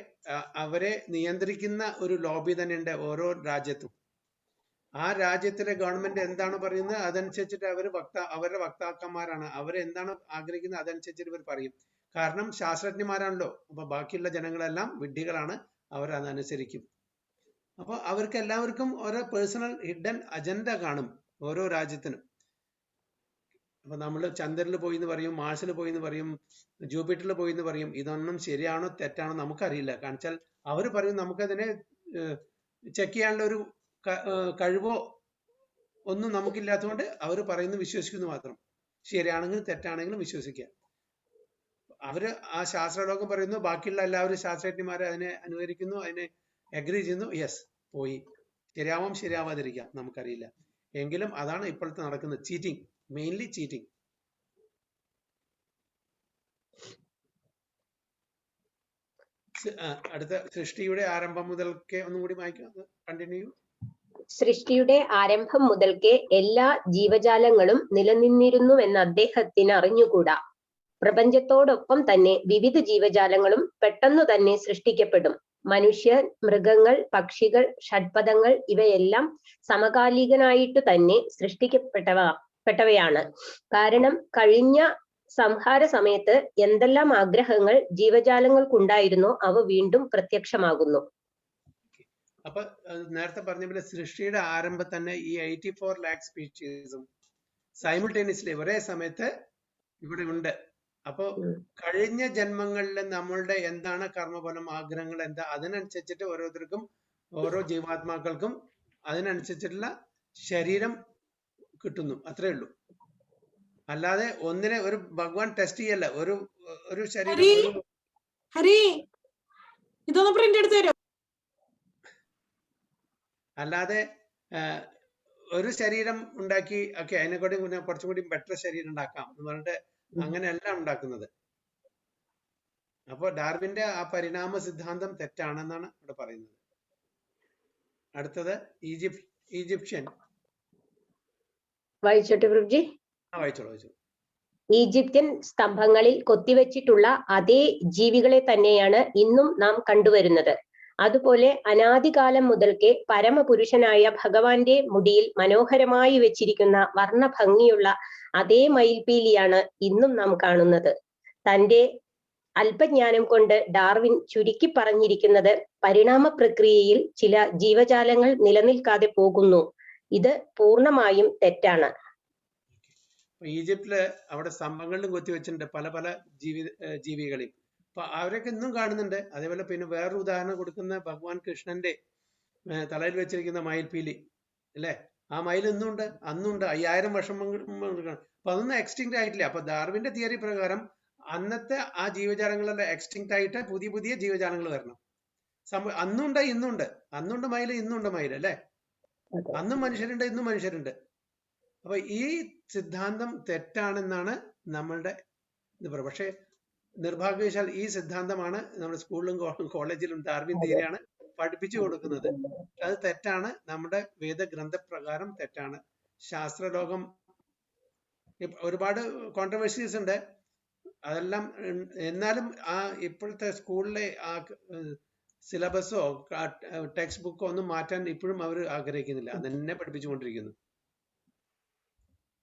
അവരെ നിയന്ത്രിക്കുന്ന ഒരു ലോബി തന്നെ ഉണ്ട് ഓരോ രാജ്യത്തും. ആ രാജ്യത്തിലെ ഗവൺമെന്റ് എന്താണ് പറയുന്നത് അതനുസരിച്ചിട്ട് അവരുടെ വക്താക്കന്മാരാണ്. അവരെന്താണ് ആഗ്രഹിക്കുന്നത് അതനുസരിച്ചിട്ട് ഇവർ പറയും. കാരണം ശാസ്ത്രജ്ഞന്മാരാണല്ലോ. അപ്പൊ ബാക്കിയുള്ള ജനങ്ങളെല്ലാം വിഡ്ഢികളാണ്, അവർ അതനുസരിക്കും. അപ്പൊ അവർക്ക് എല്ലാവർക്കും ഓരോ പേഴ്സണൽ ഹിഡൻ അജണ്ട കാണും ഓരോ രാജ്യത്തിനും. അപ്പൊ നമ്മൾ ചന്ദ്രനിൽ പോയി എന്ന് പറയും, മാർസിൽ പോയി എന്ന് പറയും, ജൂപ്പിറ്ററിൽ പോയി എന്ന് പറയും. ഇതൊന്നും ശരിയാണോ തെറ്റാണോ നമുക്കറിയില്ല. കാരണം വെച്ചാൽ അവർ പറയും നമുക്കതിനെ ചെക്ക് ചെയ്യാനുള്ള ഒരു കഴിവോ ഒന്നും നമുക്കില്ലാത്തതുകൊണ്ട് അവർ പറയുന്നത് വിശ്വസിക്കുന്നു മാത്രം. ശരിയാണെങ്കിലും തെറ്റാണെങ്കിലും വിശ്വസിക്കുക. അവര് ആ ശാസ്ത്രലോകം പറയുന്നു, ബാക്കിയുള്ള എല്ലാവരും ശാസ്ത്രജ്ഞന്മാരെ അതിനെ അനുകരിക്കുന്നു, അതിനെ അഗ്രി ചെയ്യുന്നു. യെസ്, പോയി. ശരിയാവാം ശരിയാവാതിരിക്കാം, നമുക്കറിയില്ല. എങ്കിലും അതാണ് ഇപ്പോഴത്തെ നടക്കുന്നത്. Cheating, mainly cheating. അടുത്ത സൃഷ്ടിയുടെ ആരംഭം മുതൽക്കേ ഒന്നും കൂടി വായിക്കാം, കണ്ടിന്യൂ. സൃഷ്ടിയുടെ ആരംഭം മുതൽക്കേ എല്ലാ ജീവജാലങ്ങളും നിലനിന്നിരുന്നുവെന്ന് അദ്ദേഹത്തിന് അറിഞ്ഞുകൂടാ. പ്രപഞ്ചത്തോടൊപ്പം തന്നെ വിവിധ ജീവജാലങ്ങളും പെട്ടെന്നു തന്നെ സൃഷ്ടിക്കപ്പെടും. മനുഷ്യർ, മൃഗങ്ങൾ, പക്ഷികൾ, ഷഡ്പദങ്ങൾ ഇവയെല്ലാം സമകാലികനായിട്ടു തന്നെ സൃഷ്ടിക്കപ്പെട്ടവയാണ്. കാരണം കഴിഞ്ഞ സംഹാര സമയത്ത് എന്തെല്ലാം ആഗ്രഹങ്ങൾ ജീവജാലങ്ങൾക്കുണ്ടായിരുന്നോ അവ വീണ്ടും പ്രത്യക്ഷമാകുന്നു. അപ്പൊ നേരത്തെ പറഞ്ഞ പോലെ സൃഷ്ടിയുടെ ആരംഭം തന്നെ ഈ 84 lakh സ്പീഷീസും സൈമിൾട്ടേനിയസ്ലി ഒരേ സമയത്ത് ഇവിടെ ഉണ്ട്. അപ്പോ കഴിഞ്ഞ ജന്മങ്ങളിൽ നമ്മളുടെ എന്താണ് കർമ്മഫലം, ആഗ്രഹങ്ങൾ എന്താ, അതിനനുസരിച്ചിട്ട് ഓരോരുത്തർക്കും ഓരോ ജീവാത്മാക്കൾക്കും അതിനനുസരിച്ചിട്ടുള്ള ശരീരം കിട്ടുന്നു, അത്രേ ഉള്ളൂ. അല്ലാതെ ഒന്നിനെ ഒരു ഭഗവാൻ ടെസ്റ്റ് ചെയ്യല്ല. ഒരു ശരീരം ഇതൊന്ന് പ്രിന്റ് എടുത്ത് തരോ? അല്ലാതെ ഒരു ശരീരം ഉണ്ടാക്കി ഓക്കെ അതിനെക്കൂടി കുറച്ചും കൂടി ബെറ്റർ ശരീരം ഉണ്ടാക്കാം എന്ന് പറഞ്ഞിട്ട് അങ്ങനെയല്ല ഉണ്ടാക്കുന്നത്. അപ്പൊ ഡാർവിന്റെ ആ പരിണാമ സിദ്ധാന്തം തെറ്റാണെന്നാണ് ഇവിടെ പറയുന്നത്. അടുത്തത് ഈജിപ്ഷ്യൻ. വായിച്ചോട്ടെ പ്രഭുജി? വായിച്ചോളൂ. ഈജിപ്ഷ്യൻ സ്തംഭങ്ങളിൽ കൊത്തിവെച്ചിട്ടുള്ള അതേ ജീവികളെ തന്നെയാണ് ഇന്നും നാം കണ്ടുവരുന്നത്. അതുപോലെ അനാദികാലം മുതൽക്കേ പരമപുരുഷനായ ഭഗവാന്റെ മുടിയിൽ മനോഹരമായി വെച്ചിരിക്കുന്ന വർണ്ണഭംഗിയുള്ള അതേ മയിൽപീലിയാണ് ഇന്നും നാം കാണുന്നത്. തന്റെ അല്പജ്ഞാനം കൊണ്ട് ഡാർവിൻ ചുരുക്കി പറഞ്ഞിരിക്കുന്നത് പരിണാമ പ്രക്രിയയിൽ ചില ജീവജാലങ്ങൾ നിലനിൽക്കാതെ പോകുന്നു. ഇത് പൂർണ്ണമായും തെറ്റാണ്. ഈജിപ്തില് അവിടെ സ്തംഭങ്ങളിലും കൊത്തിവെച്ചിട്ടുണ്ട് പല പല ജീവികളെയും. അപ്പൊ അവരൊക്കെ ഇന്നും കാണുന്നുണ്ട്. അതേപോലെ പിന്നെ വേറൊരു ഉദാഹരണം കൊടുക്കുന്ന ഭഗവാൻ കൃഷ്ണന്റെ തലയിൽ വെച്ചിരിക്കുന്ന മയിൽപീലി അല്ലെ, ആ മയിൽ ഇന്നുണ്ട്, അന്നുണ്ട്, 5000 വർഷം മുമ്പ്. അപ്പൊ അതൊന്നും എക്സ്റ്റിങ്ക്ട് ആയിട്ടില്ല. അപ്പൊ ഡാർവിന്റെ തിയറി പ്രകാരം അന്നത്തെ ആ ജീവജാലങ്ങളെല്ലാം എക്സ്റ്റിങ്ക്ട് ആയിട്ട് പുതിയ പുതിയ ജീവജാലങ്ങൾ വരണം. അന്നുണ്ട് ഇന്നുണ്ട്, അന്നുണ്ട് മയിൽ ഇന്നുണ്ട് മയിൽ അല്ലെ, അന്നും മനുഷ്യരുണ്ട് ഇന്നും മനുഷ്യരുണ്ട്. അപ്പൊ ഈ സിദ്ധാന്തം തെറ്റാണെന്നാണ് നമ്മളുടെ ഇത് പറയുന്നത്. പക്ഷെ നിർഭാഗ്യവശാൽ ഈ സിദ്ധാന്തമാണ് നമ്മുടെ സ്കൂളിലും കോളേജിലും ഡാർവിൻ തിയറിയാണ് പഠിപ്പിച്ചു കൊടുക്കുന്നത്. അത് തെറ്റാണ്, നമ്മുടെ വേദഗ്രന്ഥപ്രകാരം തെറ്റാണ്. ശാസ്ത്രലോകം ഒരുപാട് കോൺട്രവേഴ്സീസ് ഉണ്ട്, അതെല്ലാം. എന്നാലും ആ ഇപ്പോഴത്തെ സ്കൂളിലെ ആ സിലബസോ ടെക്സ്റ്റ് ബുക്കോ ഒന്നും മാറ്റാൻ ഇപ്പോഴും അവർ ആഗ്രഹിക്കുന്നില്ല. അതന്നെ പഠിപ്പിച്ചുകൊണ്ടിരിക്കുന്നു.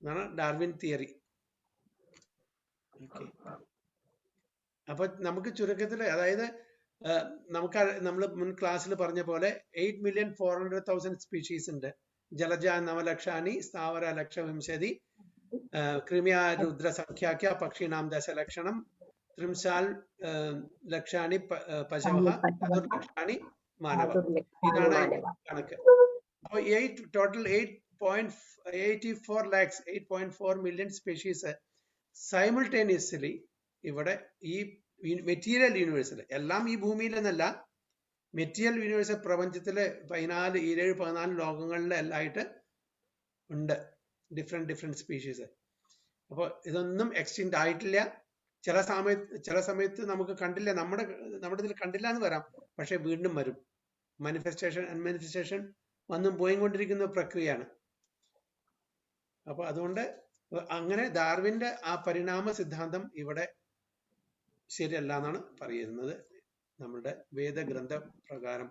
അതാണ് ഡാർവിൻ തിയറി. അപ്പൊ നമുക്ക് ചുരുക്കത്തിൽ, അതായത് നമ്മൾ മുൻ ക്ലാസ്സിൽ പറഞ്ഞ പോലെ 8,400,000 സ്പീഷീസ് ഉണ്ട്. ജലജ നവലക്ഷാനി, സ്ഥാവര ലക്ഷവിംശതി, ക്രിമിയ രുദ്ര സംഖ്യാക്യ, പക്ഷീണാം ദശലക്ഷണം, ത്രിംശാൽ ലക്ഷാണി പശവ, ചതുർലക്ഷാണി മാനവ. ഇതാണ് കണക്ക്. അപ്പൊ ടോട്ടൽ 8.4 മില്യൺ സ്പീഷീസ് സൈമിൾട്ടേനിയസ്ലി ഇവിടെ ഈ മെറ്റീരിയൽ യൂണിവേഴ്സിൽ, എല്ലാം ഈ ഭൂമിയിൽ നിന്നല്ല, മെറ്റീരിയൽ യൂണിവേഴ്സ് പ്രപഞ്ചത്തിലെ 14 ലോകങ്ങളിലെ എല്ലായിട്ട് ഉണ്ട് ഡിഫറെന്റ് സ്പീഷീസ്. അപ്പോൾ ഇതൊന്നും എക്സ്റ്റിങ്ക്ട് ആയിട്ടില്ല. ചില സമയത്ത് നമുക്ക് കണ്ടില്ല, നമ്മുടെ ഇതിൽ കണ്ടില്ല എന്ന് വരാം, പക്ഷെ വീണ്ടും വരും. മാനിഫെസ്റ്റേഷൻ വന്നും പോയിക്കൊണ്ടിരിക്കുന്ന പ്രക്രിയയാണ്. അപ്പൊ അതുകൊണ്ട് അങ്ങനെ ഡാർവിന്റെ ആ പരിണാമ സിദ്ധാന്തം ഇവിടെ ശരിയല്ല എന്നാണ് പറയുന്നത് നമ്മുടെ വേദഗ്രന്ഥ പ്രകാരം.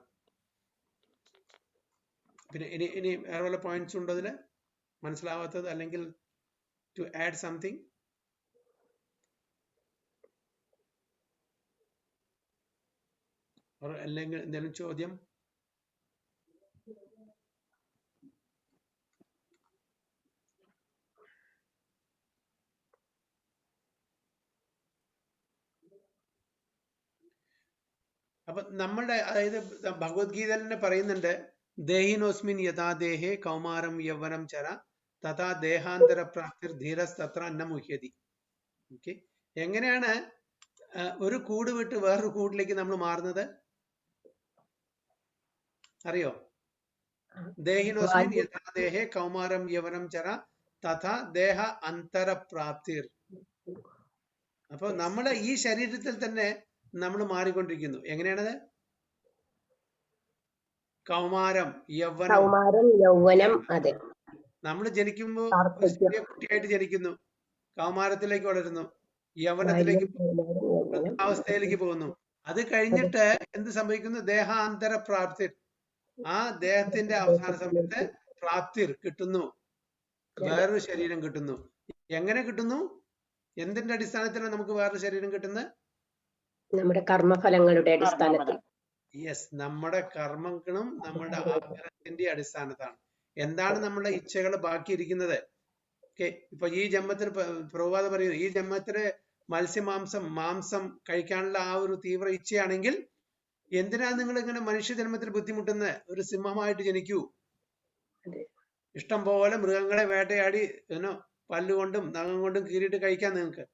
പിന്നെ ഇനി വേറെ വല്ല പോയിന്റ്സ് ഉണ്ടോ ഇതില് മനസ്സിലാവാത്തത്, അല്ലെങ്കിൽ ടു ആഡ് സംതിങ്? അല്ലെങ്കിൽ എന്തെങ്കിലും ചോദ്യം? അപ്പൊ നമ്മളുടെ, അതായത് ഭഗവത്ഗീതയിൽ തന്നെ പറയുന്നുണ്ട്, ദേഹിനോസ്മിൻ യഥാ ദേഹേ കൗമാരം യൗവനം ചര തഥാ ദേഹാന്തര പ്രാപ്തിർ ധീരസ്തത്ര ന മുഹ്യതി. ഓക്കെ, എങ്ങനെയാണ് ഒരു കൂട് വിട്ട് വേറൊരു കൂടിലേക്ക് നമ്മൾ മാറുന്നത് അറിയോ? ദേഹിനോസ്മിൻ യഥാ ദേഹേ കൗമാരം യൗവനം ചര തഥാ ദേഹ അന്തര പ്രാപ്തിർ. അപ്പൊ നമ്മളെ ഈ ശരീരത്തിൽ തന്നെ നമ്മൾ മാറിക്കൊണ്ടിരിക്കുന്നു. എങ്ങനെയാണത്? കൗമാരം യൗവനം. അതെ, നമ്മൾ ജനിക്കുമ്പോൾ ചെറിയ കുട്ടിയായിട്ട് ജനിക്കുന്നു, കൗമാരത്തിലേക്ക് വളരുന്നു, യൗവനത്തിലേക്ക് അവസ്ഥയിലേക്ക് പോകുന്നു. അത് കഴിഞ്ഞിട്ട് എന്ത് സംഭവിക്കുന്നു? ദേഹാന്തര പ്രാപ്തിർ. ആ ദേഹത്തിന്റെ അവസാന സമയത്ത് പ്രാപ്തിർ കിട്ടുന്നു, വേറൊരു ശരീരം കിട്ടുന്നു. എങ്ങനെ കിട്ടുന്നു? എന്തിന്റെ അടിസ്ഥാനത്തിലാണ് നമുക്ക് വേറൊരു ശരീരം കിട്ടുന്നത്? നമ്മുടെ കർമ്മഫലങ്ങളുടെ അടിസ്ഥാനത്തിൽ. യെസ്, നമ്മുടെ കർമ്മങ്ങളും നമ്മുടെ ആഗ്രഹത്തിന്റെ അടിസ്ഥാനത്താണ്. എന്താണ് നമ്മുടെ ഇച്ഛകൾ ബാക്കിയിരിക്കുന്നത്? ഓക്കെ, ഇപ്പൊ ഈ ജന്മത്തിൽ പ്രഭുപാദ പറയുന്നു, ഈ ജന്മത്തില് മാംസം കഴിക്കാനുള്ള ആ ഒരു തീവ്ര ഇച്ഛയാണെങ്കിൽ എന്തിനാണ് നിങ്ങൾ ഇങ്ങനെ മനുഷ്യ ജന്മത്തിൽ ബുദ്ധിമുട്ടുന്നത്? ഒരു സിംഹമായിട്ട് ജനിക്കൂ, ഇഷ്ടം പോലെ മൃഗങ്ങളെ വേട്ടയാടി പല്ലുകൊണ്ടും നഖം കൊണ്ടും കീറിയിട്ട് കഴിക്കാൻ നിങ്ങൾക്ക്.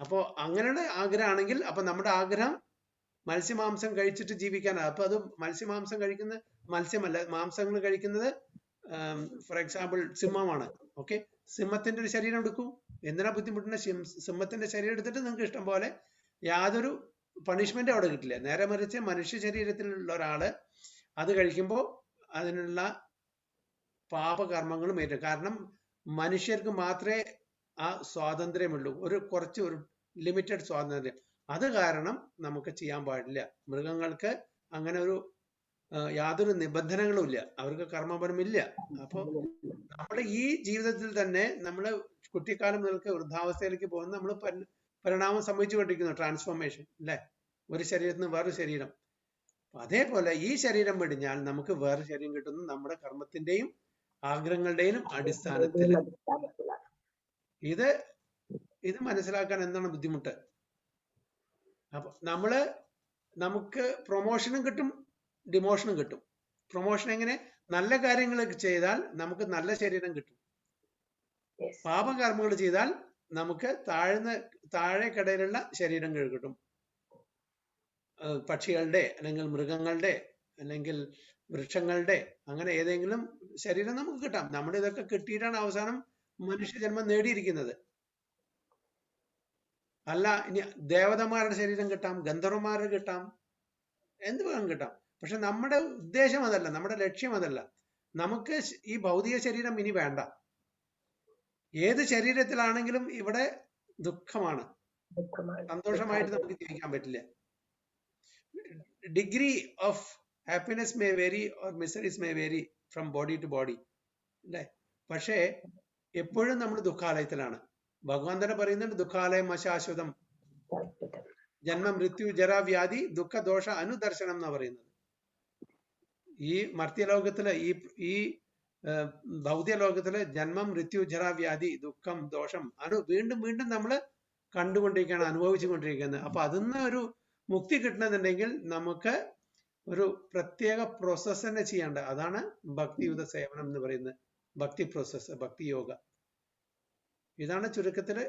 അപ്പോ അങ്ങനെയുള്ള ആഗ്രഹമാണെങ്കിൽ, അപ്പൊ നമ്മുടെ ആഗ്രഹം മത്സ്യമാംസം കഴിച്ചിട്ട് ജീവിക്കാനാണ്. അപ്പൊ അത് മത്സ്യമാംസം കഴിക്കുന്ന മത്സ്യമല്ല, മാംസങ്ങൾ കഴിക്കുന്നത് ഫോർ എക്സാമ്പിൾ സിംഹമാണ്. ഓക്കെ, സിംഹത്തിന്റെ ഒരു ശരീരം എടുക്കൂ, എന്തിനാ ബുദ്ധിമുട്ടുന്ന? സിംഹത്തിന്റെ ശരീരം എടുത്തിട്ട് നിങ്ങൾക്ക് ഇഷ്ടം പോലെ യാതൊരു പണിഷ്മെന്റ് അവിടെ കിട്ടില്ല. നേരെ മറിച്ച് മനുഷ്യ ശരീരത്തിലുള്ള ഒരാള് അത് കഴിക്കുമ്പോൾ അതിനുള്ള പാപകർമ്മങ്ങളും ഏറ്റവും. കാരണം മനുഷ്യർക്ക് മാത്രമേ ആ സ്വാതന്ത്ര്യമുള്ളൂ, ഒരു ലിമിറ്റഡ് സ്വാതന്ത്ര്യം. അത് കാരണം നമുക്ക് ചെയ്യാൻ പാടില്ല. മൃഗങ്ങൾക്ക് അങ്ങനെ ഒരു യാതൊരു നിബന്ധനകളും ഇല്ല, അവർക്ക് കർമ്മഫലമില്ല. അപ്പൊ നമ്മുടെ ഈ ജീവിതത്തിൽ തന്നെ നമ്മൾ കുട്ടിക്കാലം മുതൽക്ക് വൃദ്ധാവസ്ഥയിലേക്ക് പോകുന്ന നമ്മൾ പരിണാമം സംഭവിച്ചുകൊണ്ടിരിക്കുന്നു, ട്രാൻസ്ഫോർമേഷൻ അല്ലെ, ഒരു ശരീരത്തിൽ നിന്ന് വേറൊരു ശരീരം. അതേപോലെ ഈ ശരീരം വെടിഞ്ഞാൽ നമുക്ക് വേറെ ശരീരം കിട്ടുന്നു നമ്മുടെ കർമ്മത്തിന്റെയും ആഗ്രഹങ്ങളുടെയും അടിസ്ഥാനത്തിൽ. ഇത് മനസ്സിലാക്കാൻ എന്താണ് ബുദ്ധിമുട്ട്? അപ്പൊ നമുക്ക് പ്രൊമോഷനും കിട്ടും, ഡിമോഷനും കിട്ടും. പ്രൊമോഷൻ എങ്ങനെ? നല്ല കാര്യങ്ങൾ ചെയ്താൽ നമുക്ക് നല്ല ശരീരം കിട്ടും, പാപകർമ്മങ്ങൾ ചെയ്താൽ നമുക്ക് താഴെക്കടയിലുള്ള ശരീരങ്ങൾ കിട്ടും. പക്ഷികളുടെ അല്ലെങ്കിൽ മൃഗങ്ങളുടെ അല്ലെങ്കിൽ വൃക്ഷങ്ങളുടെ അങ്ങനെ ഏതെങ്കിലും ശരീരം നമുക്ക് കിട്ടാം. നമ്മുടെ ഇതൊക്കെ കിട്ടിയിട്ടാണ് അവസാനം മനുഷ്യജന്മം നേടിയിരിക്കുന്നത്. അല്ല, ഇനി ദേവതമാരുടെ ശരീരം കിട്ടാം, ഗന്ധർവന്മാരുടെ കിട്ടാം, എന്ത് വേണം കിട്ടാം. പക്ഷെ നമ്മുടെ ഉദ്ദേശം അതല്ല, നമ്മുടെ ലക്ഷ്യം അതല്ല. നമുക്ക് ഈ ഭൗതിക ശരീരം ഇനി വേണ്ട. ഏത് ശരീരത്തിലാണെങ്കിലും ഇവിടെ ദുഃഖമാണ്, സന്തോഷമായിട്ട് നമുക്ക് ജീവിക്കാൻ പറ്റില്ല. Degree of happiness may vary or miseries may vary from body to body അല്ലേ. പക്ഷേ എപ്പോഴും നമ്മൾ ദുഃഖാലയത്തിലാണ്. ഭഗവാൻ തന്നെ പറയുന്നുണ്ട്, ദുഃഖാലയം അശാശ്വതം, ജന്മ മൃത്യു ജരാ വ്യാധി ദുഃഖ ദോഷ അനുദർശനം എന്നാ പറയുന്നത്. ഈ മർത്യലോകത്തില് ഈ ഭൗതിക ലോകത്തില് ജന്മം മൃത്യു ജരാ വ്യാധി ദുഃഖം ദോഷം വീണ്ടും വീണ്ടും നമ്മൾ കണ്ടുകൊണ്ടിരിക്കുകയാണ്, അനുഭവിച്ചു കൊണ്ടിരിക്കുന്നത്. അപ്പൊ അതിന്ന് ഒരു മുക്തി കിട്ടണമെന്നുണ്ടെങ്കിൽ നമുക്ക് ഒരു പ്രത്യേക പ്രോസസ് തന്നെ ചെയ്യേണ്ട. അതാണ് ഭക്തിയുത സേവനം എന്ന് പറയുന്നത്, ഭക്തി പ്രോസസ്, ഭക്തി യോഗ. ഇതാണ് ചുരുക്കത്തില്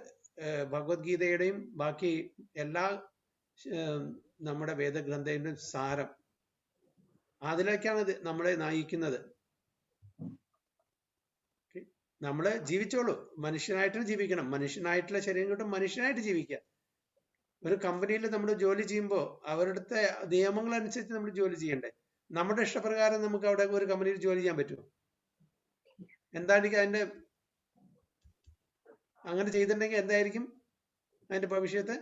ഭഗവത്ഗീതയുടെയും ബാക്കി എല്ലാ നമ്മുടെ വേദഗ്രന്ഥങ്ങളുടെയും സാരം. അതിലേക്കാണ് ഇത് നമ്മളെ നയിക്കുന്നത്. നമ്മള് ജീവിച്ചോളൂ, മനുഷ്യനായിട്ടും ജീവിക്കണം, മനുഷ്യനായിട്ടുള്ള ശരീരം കിട്ടും, മനുഷ്യനായിട്ട് ജീവിക്കുക. ഒരു കമ്പനിയിൽ നമ്മൾ ജോലി ചെയ്യുമ്പോൾ അവരുടെ നിയമങ്ങൾ അനുസരിച്ച് നമ്മൾ ജോലി ചെയ്യണ്ടേ? നമ്മുടെ ഇഷ്ടപ്രകാരം നമുക്ക് അവിടെ ഒരു കമ്പനിയിൽ ജോലി ചെയ്യാൻ പറ്റുമോ? എന്തായിരിക്കും അതിന്റെ, അങ്ങനെ ചെയ്തിട്ടുണ്ടെങ്കിൽ എന്തായിരിക്കും അതിന്റെ ഭവിഷ്യത്ത്?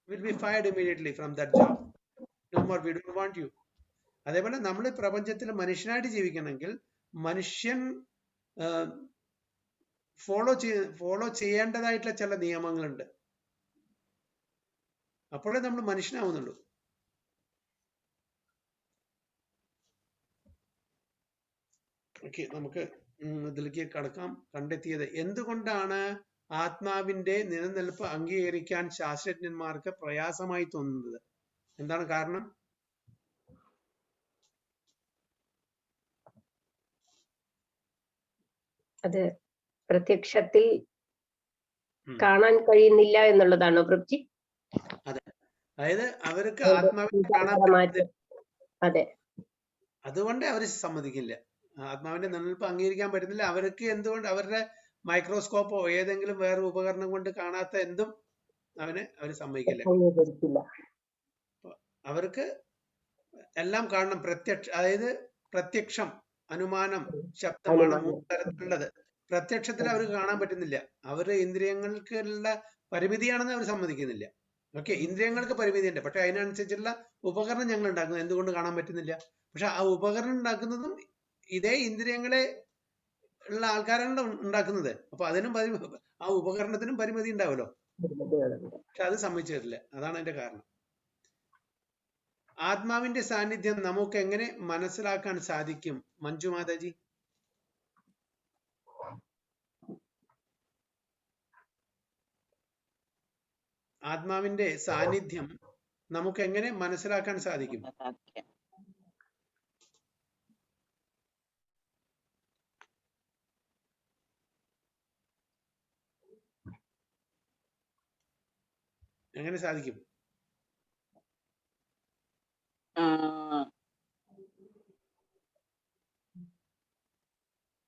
Will be fired immediately from that job, no more, we don't want you. അതേപോലെ നമ്മൾ പ്രപഞ്ചത്തിൽ മനുഷ്യനായിട്ട് ജീവിക്കണമെങ്കിൽ മനുഷ്യൻ ഫോളോ ചെയ്യേണ്ടതായിട്ടുള്ള ചില നിയമങ്ങളുണ്ട്. അപ്പോഴേ നമ്മൾ മനുഷ്യനാവുന്നുള്ളൂ. ഓക്കെ, നമുക്ക് ഇതിലേക്ക് കടക്കാം. കണ്ടെത്തിയത് എന്തുകൊണ്ടാണ് ആത്മാവിന്റെ നിലനിൽപ്പ് അംഗീകരിക്കാൻ ശാസ്ത്രജ്ഞന്മാർക്ക് പ്രയാസമായി തോന്നുന്നത്? എന്താണ് കാരണം? അത് പ്രത്യക്ഷത്തിൽ കാണാൻ കഴിയുന്നില്ല എന്നുള്ളതാണോ പ്രഭുജി? അതെ, അതായത് അവർക്ക് ആത്മാവിനെ കാണാൻ, അതെ, അതുകൊണ്ട് അവർ സമ്മതിക്കില്ല. ആത്മാവിന്റെ നിലനിൽപ്പ് അംഗീകരിക്കാൻ പറ്റുന്നില്ല. അവർക്ക് എന്തുകൊണ്ട് അവരുടെ മൈക്രോസ്കോപ്പോ ഏതെങ്കിലും വേറെ ഉപകരണം കൊണ്ട് കാണാത്ത എന്തും അവർ സമ്മതിക്കില്ല. അവർക്ക് എല്ലാം കാണണം, അതായത് പ്രത്യക്ഷം, അനുമാനം, ശബ്ദമാണ് മൂന്ന് തരത്തിലുള്ളത്. പ്രത്യക്ഷത്തിൽ അവർക്ക് കാണാൻ പറ്റുന്നില്ല. അവരുടെ ഇന്ദ്രിയങ്ങൾക്കുള്ള പരിമിതിയാണെന്ന് അവർ സമ്മതിക്കുന്നില്ല. ഓക്കെ, ഇന്ദ്രിയങ്ങൾക്ക് പരിമിതിയുണ്ട്, പക്ഷെ അതിനനുസരിച്ചുള്ള ഉപകരണം ഞങ്ങൾ ഉണ്ടാക്കുന്നത്, എന്തുകൊണ്ട് കാണാൻ പറ്റുന്നില്ല? പക്ഷെ ആ ഉപകരണം ഉണ്ടാക്കുന്നതും ഇതേ ഇന്ദ്രിയങ്ങളെ ഉള്ള ആൾക്കാരാണ് ഉണ്ടാക്കുന്നത്. അപ്പൊ അതിനും ആ ഉപകരണത്തിനും പരിമിതി ഉണ്ടാവുമല്ലോ, പക്ഷെ അത് സമ്മതിച്ചു തരില്ല. അതാണ് അതിന്റെ കാരണം. ആത്മാവിന്റെ സാന്നിധ്യം നമുക്ക് എങ്ങനെ മനസ്സിലാക്കാൻ സാധിക്കും മഞ്ജു മാതാജി? ആത്മാവിന്റെ സാന്നിധ്യം നമുക്ക് എങ്ങനെ മനസ്സിലാക്കാൻ സാധിക്കും? എങ്ങനെ സാധിക്കും?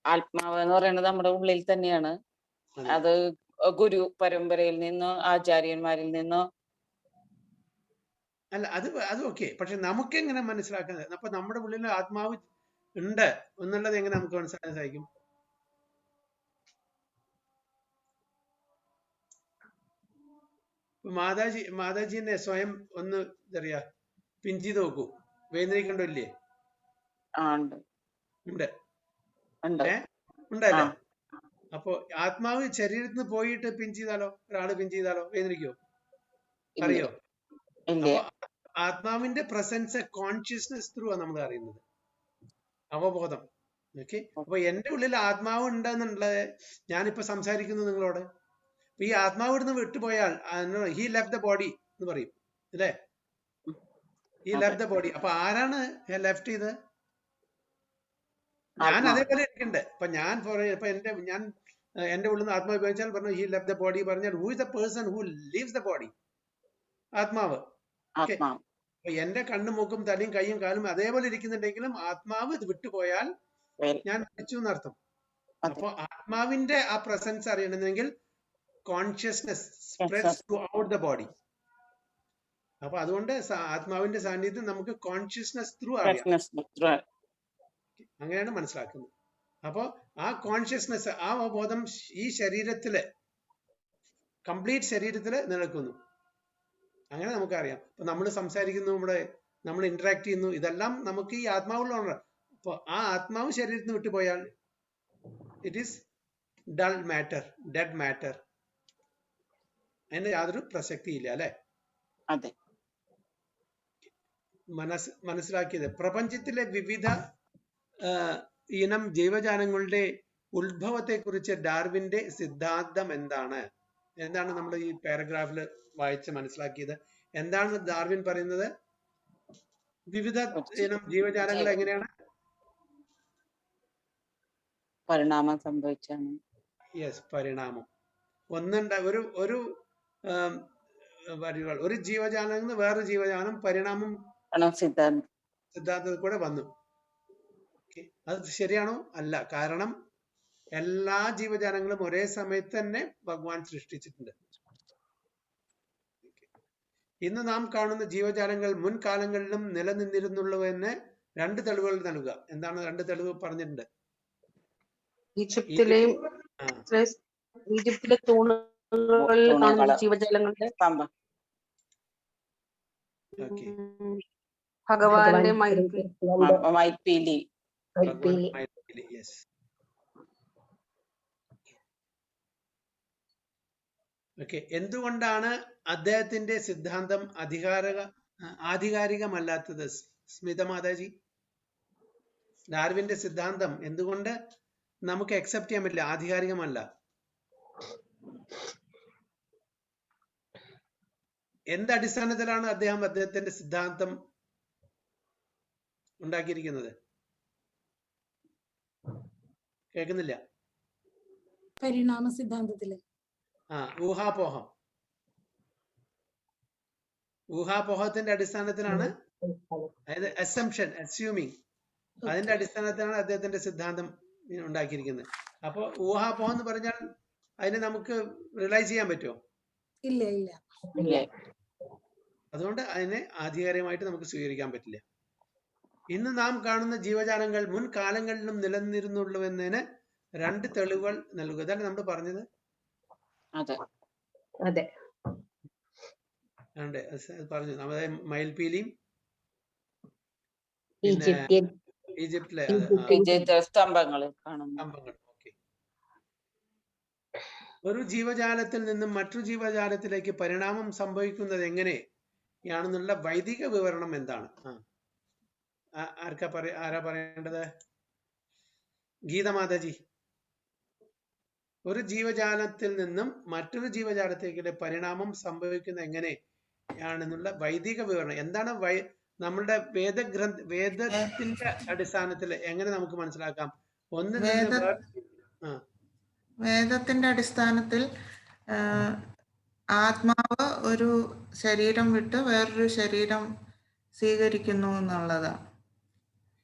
ആത്മാവ് എന്ന് പറയുന്നത് നമ്മുടെ ഉള്ളിൽ തന്നെയാണ്. അത് ഗുരു പരമ്പരയിൽ നിന്നോ ആചാര്യന്മാരിൽ നിന്നോ അല്ല, അത് ഓക്കെ. പക്ഷെ നമുക്ക് എങ്ങനെ മനസ്സിലാക്കുന്നത്? അപ്പൊ നമ്മുടെ ഉള്ളിൽ ആത്മാവ് ഉണ്ട് എന്നുള്ളത് എങ്ങനെ നമുക്ക് മനസ്സിലാക്കാൻ സാധിക്കും? മാതാജിനെ സ്വയം ഒന്ന് എന്താ പറയാ പിൻ ചെയ്ത് നോക്കൂ. വേദനിക്കണ്ടോ ഇല്ലേ? ഉണ്ട് ഉണ്ട്. ഉണ്ട്. ഉണ്ടല്ലേ? അപ്പൊ ആത്മാവ് ശരീരത്തിൽ നിന്ന് പോയിട്ട് പിൻ ചെയ്താലോ, ഒരാള് പിൻ ചെയ്താലോ വേദനിക്കോ? അറിയോ? അപ്പൊ ആത്മാവിന്റെ പ്രസൻസ് കോൺഷ്യസ്നെസ് ത്രൂ ആണ് നമ്മൾ അറിയുന്നത്, അവബോധം. ഓക്കെ. അപ്പൊ എന്റെ ഉള്ളിൽ ആത്മാവ് ഉണ്ടെന്നുള്ളത് ഞാനിപ്പോ സംസാരിക്കുന്നു നിങ്ങളോട്. ഈ ആത്മാവ് ഇവിടുന്ന് വിട്ടുപോയാൽ ഹി ലെഫ്റ്റ് ദ ബോഡി എന്ന് പറയും അല്ലേ? He left the body. അപ്പൊ ആരാണ് ലെഫ്റ്റ് ചെയ്തത്? ഞാൻ അതേപോലെ ഇരിക്കണ്ട്. ഇപ്പൊ എന്റെ ഉള്ളിൽ നിന്ന് ആത്മാവ് ഉപയോഗിച്ചാൽ പറഞ്ഞു ഹി ലെഫ്റ്റ് ദ ബോഡി പറഞ്ഞാൽ who is the person who leaves the body? ആത്മാവ്. എന്റെ കണ്ണും മൂക്കും തലയും കൈയും കാലും അതേപോലെ ഇരിക്കുന്നുണ്ടെങ്കിലും ആത്മാവ് ഇത് വിട്ടുപോയാൽ ഞാൻ മരിച്ചു എന്നർത്ഥം. അപ്പൊ ആത്മാവിന്റെ ആ പ്രസൻസ് അറിയണമെങ്കിൽ consciousness spreads through out the body. അപ്പൊ അതുകൊണ്ട് ആത്മാവിന്റെ സാന്നിധ്യം നമുക്ക് കോൺഷ്യസ്നെസ് ത്രൂ അറിയാം. അങ്ങനെയാണ് മനസ്സിലാക്കുന്നത്. അപ്പോ ആ കോൺഷ്യസ്നെസ്, ആ ബോധം ഈ ശരീരത്തില് കംപ്ലീറ്റ് ശരീരത്തില് നിലനിൽക്കുന്നു. അങ്ങനെ നമുക്കറിയാം. ഇപ്പൊ നമ്മൾ സംസാരിക്കുന്നു, നമ്മൾ ഇന്ററാക്ട് ചെയ്യുന്നു, ഇതെല്ലാം നമുക്ക് ഈ ആത്മാവിലുള്ള. അപ്പൊ ആ ആത്മാവ് ശരീരത്തിൽ നിന്ന് വിട്ടുപോയാൽ it is dull matter, dead matter. അതിന് യാതൊരു പ്രസക്തിയില്ല അല്ലെ? അതെ. മനസ്സിലാക്കിയത് പ്രപഞ്ചത്തിലെ വിവിധ ഇനം ജീവജാലങ്ങളുടെ ഉത്ഭവത്തെ കുറിച്ച് ഡാർവിന്റെ സിദ്ധാന്തം എന്താണ്? എന്താണ് നമ്മൾ ഈ പാരഗ്രാഫിൽ വായിച്ച് മനസ്സിലാക്കിയത്? എന്താണ് ഡാർവിൻ പറയുന്നത്? വിവിധ ഇനം ജീവജാലങ്ങൾ എങ്ങനെയാണ് പരിണാമം സംഭവിച്ചാണ്? യെസ്, പരിണാമം. ഒരു ജീവജാലം നിന്ന് വേറൊരു ജീവജാലം പരിണാമം സിദ്ധാന്തത്തിൽ കൂടെ വന്നു. അത് ശരിയാണോ? അല്ല. കാരണം എല്ലാ ജീവജാലങ്ങളും ഒരേ സമയത്ത് തന്നെ ഭഗവാൻ സൃഷ്ടിച്ചിട്ടുണ്ട്. ഇന്ന് നാം കാണുന്ന ജീവജാലങ്ങൾ മുൻകാലങ്ങളിലും നിലനിന്നിരുന്നുള്ളവെന്ന് 2 തെളിവുകൾ നൽകുക. എന്താണ് 2 തെളിവ് പറഞ്ഞിട്ടുണ്ട്? ഈജിപ്തിലെ തൂണുകളിൽ കാണുന്ന ജീവജാലങ്ങളുടെ ഭഗവാന്റെ മയിൽപീലി. ഓക്കെ. എന്തുകൊണ്ടാണ് അദ്ദേഹത്തിന്റെ സിദ്ധാന്തം ആധികാരികമല്ലാത്തത്? സ്മിത മാതാജി, ഡാർവിന്റെ സിദ്ധാന്തം എന്തുകൊണ്ട് നമുക്ക് അക്സെപ്റ്റ് ചെയ്യാൻ പറ്റില്ല, ആധികാരികമല്ല? എന്ത് അടിസ്ഥാനത്തിലാണ് അദ്ദേഹത്തിന്റെ സിദ്ധാന്തം ഉണ്ടാക്കിയിരിക്കുന്നത്? കേൾക്കുന്നില്ല? പരിണാമ സിദ്ധാന്തത്തില് ഊഹാപോഹത്തിന്റെ അടിസ്ഥാനത്തിലാണ്, അതായത് അസ്യൂമിങ്, അതിന്റെ അടിസ്ഥാനത്തിലാണ് അദ്ദേഹത്തിന്റെ സിദ്ധാന്തം ഉണ്ടാക്കിയിരിക്കുന്നത്. അപ്പൊ ഊഹാപോഹം എന്ന് പറഞ്ഞാൽ അതിനെ നമുക്ക് റിയലൈസ് ചെയ്യാൻ പറ്റുമോ? ഇല്ല ഇല്ല. അതുകൊണ്ട് അതിനെ ആധികാരികമായിട്ട് നമുക്ക് സ്വീകരിക്കാൻ പറ്റില്ല. ഇന്ന് നാം കാണുന്ന ജീവജാലങ്ങൾ മുൻകാലങ്ങളിലും നിലനിന്നിരുന്നുള്ളൂവെന്നതിന് 2 തെളിവുകൾ നൽകുക. അതാണ് നമ്മൾ പറഞ്ഞത്. അതെ, പറഞ്ഞു. നമ്മുടെ മയിൽപീലിയും ഈജിപ്തിലെ സ്തംഭങ്ങൾ. ഒരു ജീവജാലത്തിൽ നിന്നും മറ്റൊരു ജീവജാലത്തിലേക്ക് പരിണാമം സംഭവിക്കുന്നത് എങ്ങനെയാണെന്നുള്ള വൈദിക വിവരണം എന്താണ്? ആരാ പറയേണ്ടത്? ഗീതമാതാജി. ഒരു ജീവജാലത്തിൽ നിന്നും മറ്റൊരു ജീവജാലത്തേക്ക് പരിണാമം സംഭവിക്കുന്നത് എങ്ങനെയാണെന്നുള്ള വൈദിക വിവരണം എന്താണ്? നമ്മളുടെ വേദത്തിന്റെ അടിസ്ഥാനത്തിൽ എങ്ങനെ നമുക്ക് മനസ്സിലാക്കാം? വേദത്തിന്റെ അടിസ്ഥാനത്തിൽ ആത്മാവ് ഒരു ശരീരം വിട്ട് വേറൊരു ശരീരം സ്വീകരിക്കുന്നു എന്നുള്ളതാണ്.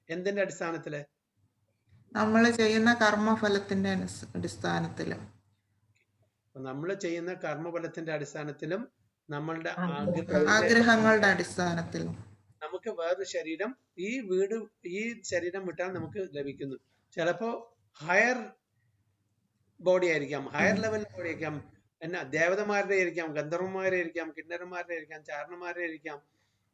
എന്തിന്റെ അടിസ്ഥാനത്തില്? നമ്മൾ ചെയ്യുന്ന കർമ്മഫലത്തിന്റെ അടിസ്ഥാനത്തിലും. നമ്മൾ ചെയ്യുന്ന കർമ്മഫലത്തിന്റെ അടിസ്ഥാനത്തിലും നമ്മളുടെ ആഗ്രഹങ്ങളുടെ അടിസ്ഥാനത്തിലും നമുക്ക് വേറൊരു ശരീരം, ഈ ശരീരം വിട്ടാൽ നമുക്ക് ലഭിക്കുന്നു. ചിലപ്പോ ഹയർ ബോഡി ആയിരിക്കാം, ഹയർ ലെവൽ ബോഡി ആയിരിക്കാം, എന്നാ ദേവതമാരുടെ ആയിരിക്കാം, ഗന്ധർവന്മാരെ ആയിരിക്കാം, കിന്നരന്മാരുടെ ആയിരിക്കാം, ചാരണന്മാരുടെ ആയിരിക്കാം,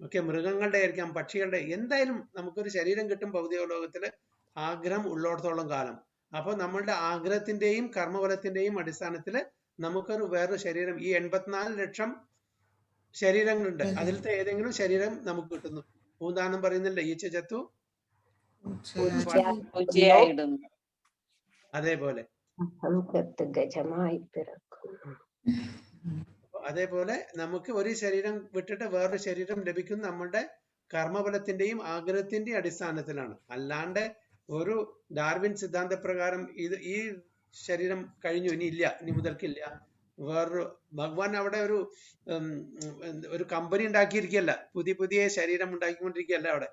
ഒക്കെ മൃഗങ്ങളുടെ ആയിരിക്കാം, പക്ഷികളുടെ, എന്തായാലും നമുക്കൊരു ശരീരം കിട്ടും ഭൗതിക ലോകത്തില് ആഗ്രഹം ഉള്ളിടത്തോളം കാലം. അപ്പൊ നമ്മളുടെ ആഗ്രഹത്തിന്റെയും കർമ്മഫലത്തിന്റെയും അടിസ്ഥാനത്തില് നമുക്കൊരു വേറൊരു ശരീരം, ഈ 84 ലക്ഷം ശരീരങ്ങളുണ്ട്, അതിലത്തെ ഏതെങ്കിലും ശരീരം നമുക്ക് കിട്ടുന്നു. ഉദാഹരണം പറയുന്നില്ല, ഈച്ച ചത്തു പൂജയായിടുന്നു. അതേപോലെ ഗജമായി പിറക്കും. അതേപോലെ നമുക്ക് ഒരു ശരീരം വിട്ടിട്ട് വേറൊരു ശരീരം ലഭിക്കുന്നത് നമ്മളുടെ കർമ്മഫലത്തിന്റെയും ആഗ്രഹത്തിന്റെയും അടിസ്ഥാനത്തിലാണ്. അല്ലാണ്ട് ഒരു ഡാർവിൻ സിദ്ധാന്ത പ്രകാരം ഈ ശരീരം കഴിഞ്ഞു, ഇനി ഇല്ല, ഇനി മുതൽക്കില്ല, വേറൊരു ഭഗവാൻ അവിടെ ഒരു കമ്പനി ഉണ്ടാക്കിയിരിക്കുകയല്ല, പുതിയ ശരീരം ഉണ്ടാക്കിക്കൊണ്ടിരിക്കുകയല്ല അവിടെ.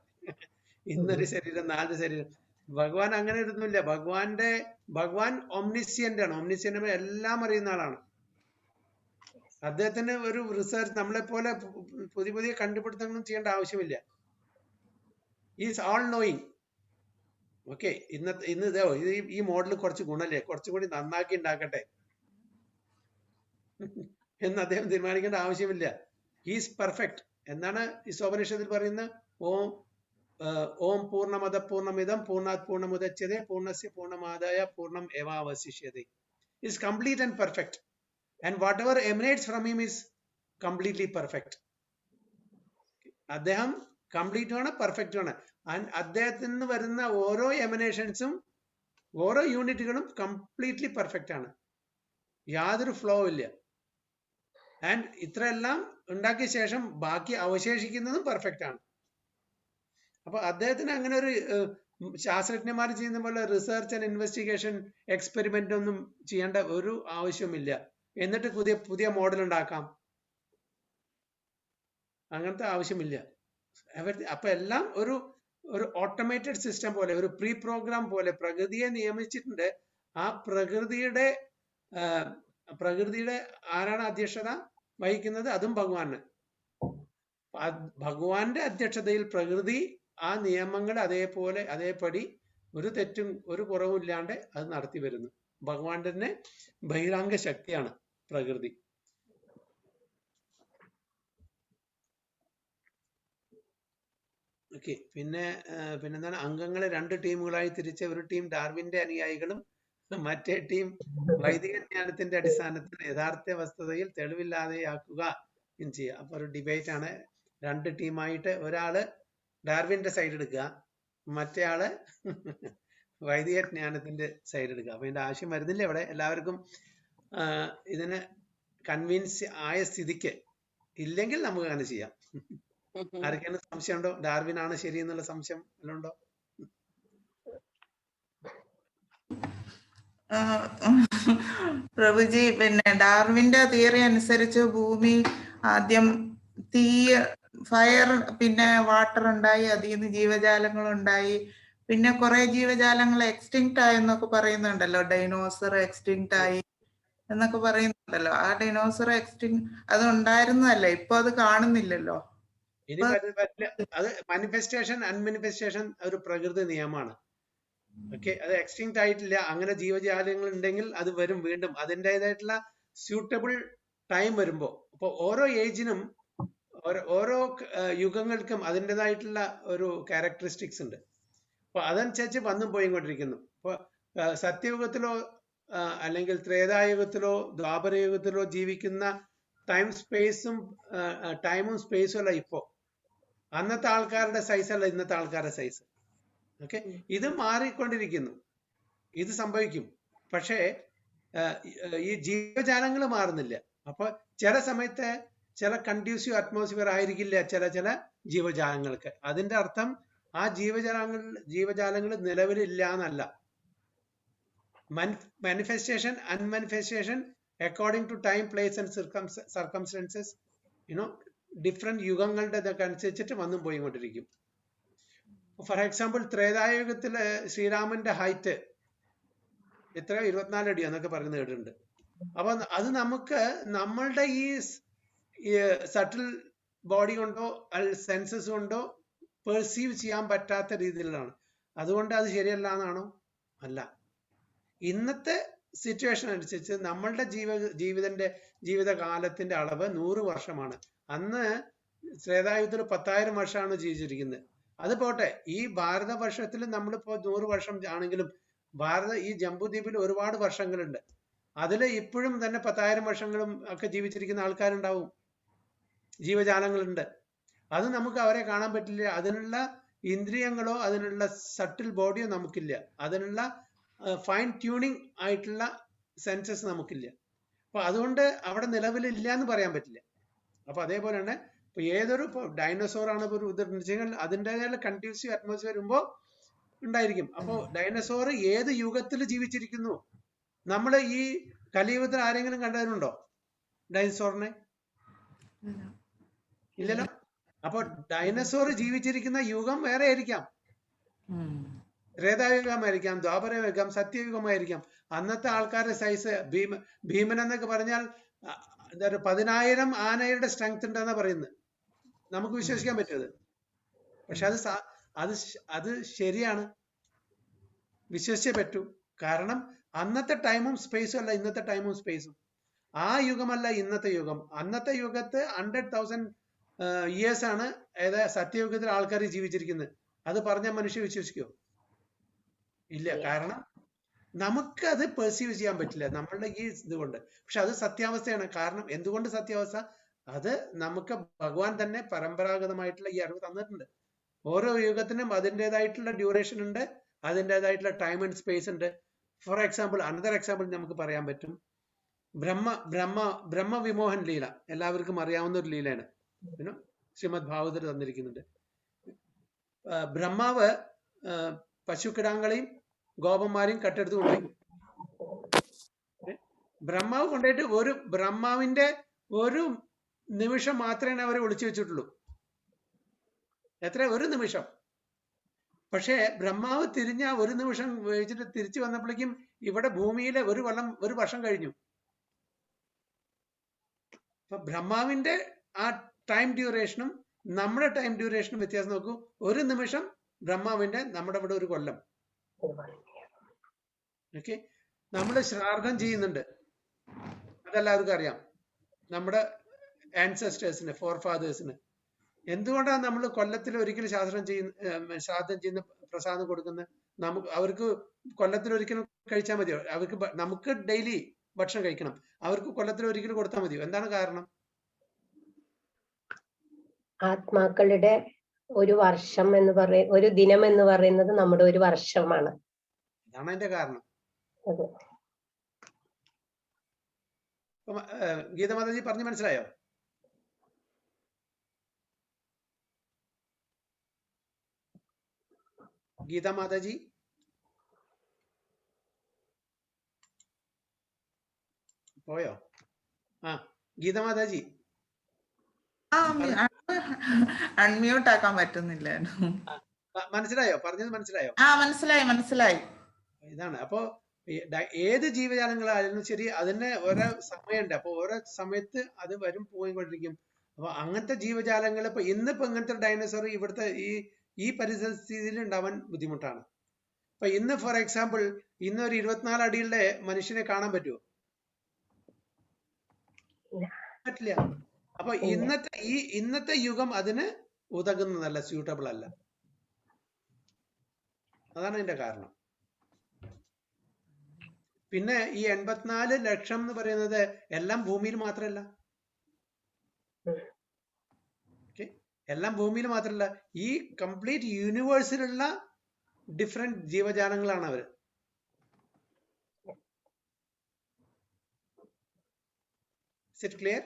ഇന്നൊരു ശരീരം, നാല് ശരീരം. ഭഗവാൻ അങ്ങനെ ഒന്നുമില്ല. ഭഗവാൻ ഒംനിസിയന്റ് ആണ്. ഒംനിസിയന്റ് എല്ലാം അറിയുന്ന ആളാണ്. അദ്ദേഹത്തിന് ഒരു റിസർച്ച് നമ്മളെ പോലെ പുതിയ കണ്ടുപിടുത്തങ്ങളും ചെയ്യേണ്ട ആവശ്യമില്ല. Is all knowing. ഓക്കെ, ഇന്ന് ഈ മോഡൽ കുറച്ച് ഗുണല്ലേ, കുറച്ചുകൂടി നന്നാക്കി ഉണ്ടാക്കട്ടെ എന്ന് അദ്ദേഹം തീരുമാനിക്കേണ്ട ആവശ്യമില്ല. He's perfect. എന്നാണ് ഈ ഉപനിഷത്തിൽ പറയുന്നത്? ഓം പൂർണ്ണമദ പൂർണ്ണമിദം പൂർണ്ണാത് പൂർണ്ണമുദച്യതേ പൂർണ്ണസ്യ പൂർണ്ണമാദായ പൂർണ്ണം ഏവാവശിഷ്യതേ. Is complete and perfect. And whatever emanates from him is completely perfect. അദ്ദേഹം കംപ്ലീറ്റ് ആണ്, പെർഫെക്റ്റ് ആണ്. അദ്ദേഹത്തിൽ നിന്ന് വരുന്ന ഓരോ എമനേഷൻസും ഓരോ യൂണിറ്റുകളും കംപ്ലീറ്റ്ലി പെർഫെക്റ്റ് ആണ്, യാതൊരു ഫ്ലോ ഇല്ല. ആൻഡ് ഇത്രയെല്ലാം ഉണ്ടാക്കിയ ശേഷം ബാക്കി അവശേഷിക്കുന്നതും പെർഫെക്റ്റ് ആണ്. അപ്പൊ അദ്ദേഹത്തിന് അങ്ങനെ ഒരു ശാസ്ത്രജ്ഞന്മാർ ചെയ്യുന്ന പോലെ റിസർച്ച് ആൻഡ് ഇൻവെസ്റ്റിഗേഷൻ എക്സ്പെരിമെന്റ് ഒന്നും ചെയ്യേണ്ട ഒരു ആവശ്യമില്ല. എന്നിട്ട് പുതിയ മോഡൽ ഉണ്ടാക്കാം, അങ്ങനത്തെ ആവശ്യമില്ല. അപ്പൊ എല്ലാം ഒരു ഓട്ടോമേറ്റഡ് സിസ്റ്റം പോലെ, ഒരു പ്രീ പ്രോഗ്രാം പോലെ പ്രകൃതിയെ നിയമിച്ചിട്ടുണ്ട്. ആ പ്രകൃതിയുടെ ആരാണ് അധ്യക്ഷത വഹിക്കുന്നത്? അതും ഭഗവാന്. ഭഗവാന്റെ അധ്യക്ഷതയിൽ പ്രകൃതി ആ നിയമങ്ങൾ അതേപടി ഒരു തെറ്റും ഒരു കുറവും ഇല്ലാണ്ട് അത് നടത്തി വരുന്നു. ഭഗവാന്റെ തന്നെ ബഹിരാംഗ ശക്തിയാണ് പ്രകൃതി. ഓക്കെ, പിന്നെന്താണ്? അംഗങ്ങളെ 2 ടീമുകളായി തിരിച്ച ഒരു ടീം ഡാർവിന്റെ അനുയായികളും മറ്റേ ടീം വൈദിക ജ്ഞാനത്തിന്റെ അടിസ്ഥാനത്തിൽ യഥാർത്ഥ വസ്തുതയിൽ തെളിവില്ലാതെയാക്കുക എന്ന് ചെയ്യുക. അപ്പൊ ഒരു ഡിബേറ്റ് ആണ്. 2 ടീമായിട്ട് ഒരാള് ഡാർവിന്റെ സൈഡ് എടുക്കുക, മറ്റേ ആള് വൈദിക ജ്ഞാനത്തിന്റെ സൈഡ് എടുക്കുക. അപ്പൊ ഇതിന്റെ ആവശ്യം വരുന്നില്ല ഇവിടെ. എല്ലാവർക്കും ഇതിന് കൺവിൻസ് ആയ സ്ഥിതിക്ക്, ഇല്ലെങ്കിൽ നമുക്ക് അങ്ങനെ ചെയ്യാം. ആർക്കാണ് സംശയം ഉണ്ടോ? ഡാർവിൻ ആണ് ശരി എന്നുള്ള സംശയം എല്ലാം ഉണ്ടോ? പ്രഭുജി, പിന്നെ ഡാർവിന്റെ തിയറി അനുസരിച്ച് ഭൂമി ആദ്യം ഫയർ, പിന്നെ വാട്ടർ ഉണ്ടായി, അതിൽ നിന്ന് ജീവജാലങ്ങൾ ഉണ്ടായി, പിന്നെ കുറെ ജീവജാലങ്ങൾ എക്സ്റ്റിങ്ക്റ്റ് ആയെന്നൊക്കെ പറയുന്നുണ്ടല്ലോ. ഡൈനോസർ എക്സ്റ്റിങ്ക്റ്റ് ആയി എന്നൊക്കെ പറയുന്നുണ്ടല്ലോ. ആ ഡൈനോസർ അത് ഉണ്ടായിരുന്നതല്ല, ഇപ്പൊ അത് കാണുന്നില്ലല്ലോ. ഇനി അത് മാനിഫെസ്റ്റേഷൻ അൺമാനിഫെസ്റ്റേഷൻ ഒരു പ്രകൃതി നിയമമാണ്. ഓക്കെ, അത് എക്സ്റ്റിങ്ക്റ്റ് ആയിട്ടില്ല. അങ്ങനെ ജീവജാലങ്ങൾ ഉണ്ടെങ്കിൽ അത് വരും വീണ്ടും, അതിൻ്റെതായിട്ടുള്ള സ്യൂട്ടബിൾ ടൈം വരുമ്പോ. അപ്പൊ ഓരോ ഏജിനും ഓരോ യുഗങ്ങൾക്കും അതിൻ്റെതായിട്ടുള്ള ഒരു ക്യാരക്ടറിസ്റ്റിക്സ് ഉണ്ട്. അപ്പൊ അതനുസരിച്ച് വന്നും പോയിക്കൊണ്ടിരിക്കുന്നു. ഇപ്പൊ സത്യയുഗത്തിലോ അല്ലെങ്കിൽ ത്രേതായുഗത്തിലോ ദ്വാപരയുഗത്തിലോ ജീവിക്കുന്ന ടൈമും സ്പേസും അല്ല ഇപ്പോ. അന്നത്തെ ആൾക്കാരുടെ സൈസ് അല്ല ഇന്നത്തെ ആൾക്കാരുടെ സൈസ്. ഓക്കെ, ഇത് മാറിക്കൊണ്ടിരിക്കുന്നു, ഇത് സംഭവിക്കും. പക്ഷേ ഈ ജീവജാലങ്ങൾ മാറുന്നില്ല. അപ്പൊ ചില സമയത്ത് ചില കൺഡ്യൂസീവ് അറ്റ്മോസ്ഫിയർ ആയിരിക്കില്ല ചില ജീവജാലങ്ങൾക്ക്. അതിന്റെ അർത്ഥം ആ ജീവജാലങ്ങൾ നിലവിലില്ല എന്നല്ല. Manifestation unmanifestation according to time, place and circumstances, different യുഗങ്ങളുടെ ഇതൊക്കെ അനുസരിച്ചിട്ട് വന്നും പോയിക്കൊണ്ടിരിക്കും. ഫോർ എക്സാമ്പിൾ, ത്രേതായുഗത്തില് ശ്രീരാമന്റെ ഹൈറ്റ് എത്ര 24 അടി എന്നൊക്കെ പറയുന്നത് കേട്ടിട്ടുണ്ട്. അപ്പൊ അത് നമുക്ക് നമ്മളുടെ ഈ സട്ടിൽ ബോഡി കൊണ്ടോ സെൻസസ് കൊണ്ടോ പെർസീവ് ചെയ്യാൻ പറ്റാത്ത രീതിയിലാണ്. അതുകൊണ്ട് അത് ശരിയല്ല എന്നാണോ? അല്ല. ഇന്നത്തെ സിറ്റുവേഷൻ അനുസരിച്ച് നമ്മളുടെ ജീവിതകാലത്തിന്റെ അളവ് 100 വർഷമാണ്. അന്ന് ശ്രേതായുഗത്തിൽ 10,000 വർഷമാണ് ജീവിച്ചിരിക്കുന്നത്. അത് പോട്ടെ, ഈ ഭാരതവർഷത്തിൽ നമ്മളിപ്പോ 100 വർഷം ആണെങ്കിലും ഈ ജംബുദ്വീപിൽ ഒരുപാട് വർഷങ്ങളുണ്ട്. അതിൽ ഇപ്പോഴും തന്നെ 10,000 വർഷങ്ങളും ഒക്കെ ജീവിച്ചിരിക്കുന്ന ആൾക്കാരുണ്ടാവും, ജീവജാലങ്ങളുണ്ട്. അത് നമുക്ക് അവരെ കാണാൻ പറ്റില്ല. അതിനുള്ള ഇന്ദ്രിയങ്ങളോ അതിനുള്ള സട്ടിൽ ബോഡിയോ നമുക്കില്ല. അതിനുള്ള ഫൈൻ ട്യൂണിങ് ആയിട്ടുള്ള സെൻസസ് നമുക്കില്ല. അപ്പൊ അതുകൊണ്ട് അവിടെ നിലവിലില്ല എന്ന് പറയാൻ പറ്റില്ല. അപ്പൊ അതേപോലെയാണ് ഇപ്പൊ ഏതൊരു ഡൈനോസോർ ആണ് ഒരു ഉദാഹരണം, അതിൻ്റെതായ കണ്ടിന്യൂസീവ് അറ്റ്മോസ്ഫിയർ വരുമ്പോൾ ഉണ്ടായിരിക്കും. അപ്പോ ഡൈനോസോർ ഏത് യുഗത്തിൽ ജീവിച്ചിരിക്കുന്നു? നമ്മൾ ഈ കലിയുഗത്തിൽ ആരെങ്കിലും കണ്ടതിനുണ്ടോ ഡൈനോസോറിനെ? ഇല്ലല്ലോ. അപ്പൊ ഡൈനോസോർ ജീവിച്ചിരിക്കുന്ന യുഗം വേറെ ആയിരിക്കാം. ത്രേതായുഗമായിരിക്കാം, ദ്വാപരയുഗം, സത്യയുഗമായിരിക്കാം. അന്നത്തെ ആൾക്കാരുടെ സൈസ് ഭീമൻ എന്നൊക്കെ പറഞ്ഞാൽ എന്താ പറയുക, 10,000 ആനയുടെ സ്ട്രെങ്ത് ഉണ്ടെന്നാ പറയുന്നത്. നമുക്ക് വിശ്വസിക്കാൻ പറ്റുമത്? പക്ഷെ അത് ശരിയാണ്, വിശ്വസിച്ചേ പറ്റൂ. കാരണം അന്നത്തെ ടൈമും സ്പേസും അല്ല ഇന്നത്തെ ടൈമും സ്പേസും. ആ യുഗമല്ല ഇന്നത്തെ യുഗം. അന്നത്തെ യുഗത്ത് 100,000 ഇയേഴ്സ് ആണ് സത്യയുഗത്തിൽ ആൾക്കാർ ജീവിച്ചിരിക്കുന്നത്. അത് പറഞ്ഞ മനുഷ്യ വിശ്വസിക്കോ? ഇല്ല. കാരണം നമുക്ക് അത് പെർസീവ് ചെയ്യാൻ പറ്റില്ല നമ്മളുടെ ഈ ഇതുകൊണ്ട്. പക്ഷെ അത് സത്യാവസ്ഥയാണ്. കാരണം എന്തുകൊണ്ട് സത്യാവസ്ഥ? അത് നമുക്ക് ഭഗവാൻ തന്നെ പരമ്പരാഗതമായിട്ടുള്ള ഈ അറിവ് തന്നിട്ടുണ്ട്. ഓരോ യുഗത്തിനും അതിൻ്റെതായിട്ടുള്ള ഡ്യൂറേഷൻ ഉണ്ട്, അതിൻ്റെതായിട്ടുള്ള ടൈം ആൻഡ് സ്പേസ് ഉണ്ട്. ഫോർ എക്സാമ്പിൾ, അനദർ എക്സാമ്പിൾ നമുക്ക് പറയാൻ പറ്റും. ബ്രഹ്മവിമോഹൻ ലീല എല്ലാവർക്കും അറിയാവുന്ന ഒരു ലീലയാണ്. ശ്രീമദ് ഭാഗവതർ തന്നിരിക്കുന്നുണ്ട്. ബ്രഹ്മാവ് പശുക്കിടാങ്ങളെയും ഗോപന്മാരെയും കട്ടെടുത്ത് കൊണ്ടുപോയി. ബ്രഹ്മാവ് കൊണ്ടുപോയിട്ട് ബ്രഹ്മാവിന്റെ ഒരു നിമിഷം മാത്രമേ അവരെ ഒളിച്ചു വെച്ചിട്ടുള്ളൂ. ഒരു നിമിഷം. പക്ഷേ ബ്രഹ്മാവ് തിരിഞ്ഞ ഒരു നിമിഷം വെച്ചിട്ട് തിരിച്ചു വന്നപ്പോഴേക്കും ഇവിടെ ഭൂമിയിലെ ഒരു വർഷം കഴിഞ്ഞു. അപ്പൊ ബ്രഹ്മാവിന്റെ ആ ടൈം ഡ്യൂറേഷനും നമ്മുടെ ടൈം ഡ്യൂറേഷനും വ്യത്യാസം നോക്കൂ. ഒരു നിമിഷം ബ്രഹ്മാവിന്റെ, നമ്മുടെ ഇവിടെ ഒരു കൊല്ലം. ഓക്കെ, നമ്മൾ ശ്രാദ്ധം ചെയ്യുന്നുണ്ട്, അതെല്ലാവർക്കും അറിയാം. നമ്മുടെ ആൻസെസ്റ്റേഴ്സിന്, ഫോർ ഫാദേഴ്സിന്. എന്തുകൊണ്ടാണ് നമ്മൾ കൊല്ലത്തിൽ ഒരിക്കലും ശ്രാദ്ധം ചെയ്യുന്ന പ്രസാദം കൊടുക്കുന്നത്? അവർക്ക് കൊല്ലത്തിൽ ഒരിക്കലും കഴിച്ചാൽ മതിയോ? നമുക്ക് ഡെയിലി ഭക്ഷണം കഴിക്കണം, അവർക്ക് കൊല്ലത്തിൽ ഒരിക്കലും കൊടുത്താൽ മതിയോ? എന്താണ് കാരണം? ആത്മാക്കളുടെ ഒരു വർഷം ഒരു ദിനം എന്ന് പറയുന്നത് നമ്മുടെ ഒരു വർഷമാണ്. അതാണ് അതിന്റെ കാരണം. ഗീതമാതാജി പറഞ്ഞു മനസ്സിലായോ? ഗീതാമാതാജി പോയോ? ഗീതാമാതാജി അൺമ്യൂട്ട് ആക്കാൻ പറ്റുന്നില്ല. മനസ്സിലായോ? പറഞ്ഞത് മനസ്സിലായോ? മനസ്സിലായി. ഇതാണ്. അപ്പോ ഏത് ജീവജാലങ്ങളായാലും ശരി, അതിന് ഓരോ സമയമുണ്ട്. അപ്പൊ ഓരോ സമയത്ത് അത് വരും പോയിക്കൊണ്ടിരിക്കും. അപ്പൊ അങ്ങനത്തെ ജീവജാലങ്ങൾ ഇന്നിപ്പോ ഇങ്ങനത്തെ ഡൈനോസർ ഇവിടുത്തെ ഈ പരിസ്ഥിതിയിൽ ഉണ്ടാവാൻ ബുദ്ധിമുട്ടാണ്. അപ്പൊ ഇന്ന് ഫോർ എക്സാമ്പിൾ ഇന്ന് ഒരു 24 അടിയുടെ മനുഷ്യനെ കാണാൻ പറ്റുമോ? പറ്റില്ല. അപ്പൊ ഇന്നത്തെ യുഗം അതിന് ഉതകുന്നതല്ല, സ്യൂട്ടബിൾ അല്ല. അതാണ് അതിന്റെ കാരണം. പിന്നെ ഈ 84 ലക്ഷം എന്ന് പറയുന്നത് എല്ലാം ഭൂമിയിൽ മാത്രമല്ല. എല്ലാം ഭൂമിയിൽ മാത്രമല്ല, ഈ കംപ്ലീറ്റ് യൂണിവേഴ്സിലുള്ള ഡിഫറെന്റ് ജീവജാലങ്ങളാണ് അവര്. Is it clear?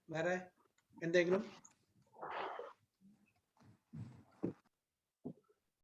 വേറെ എന്തെങ്കിലും?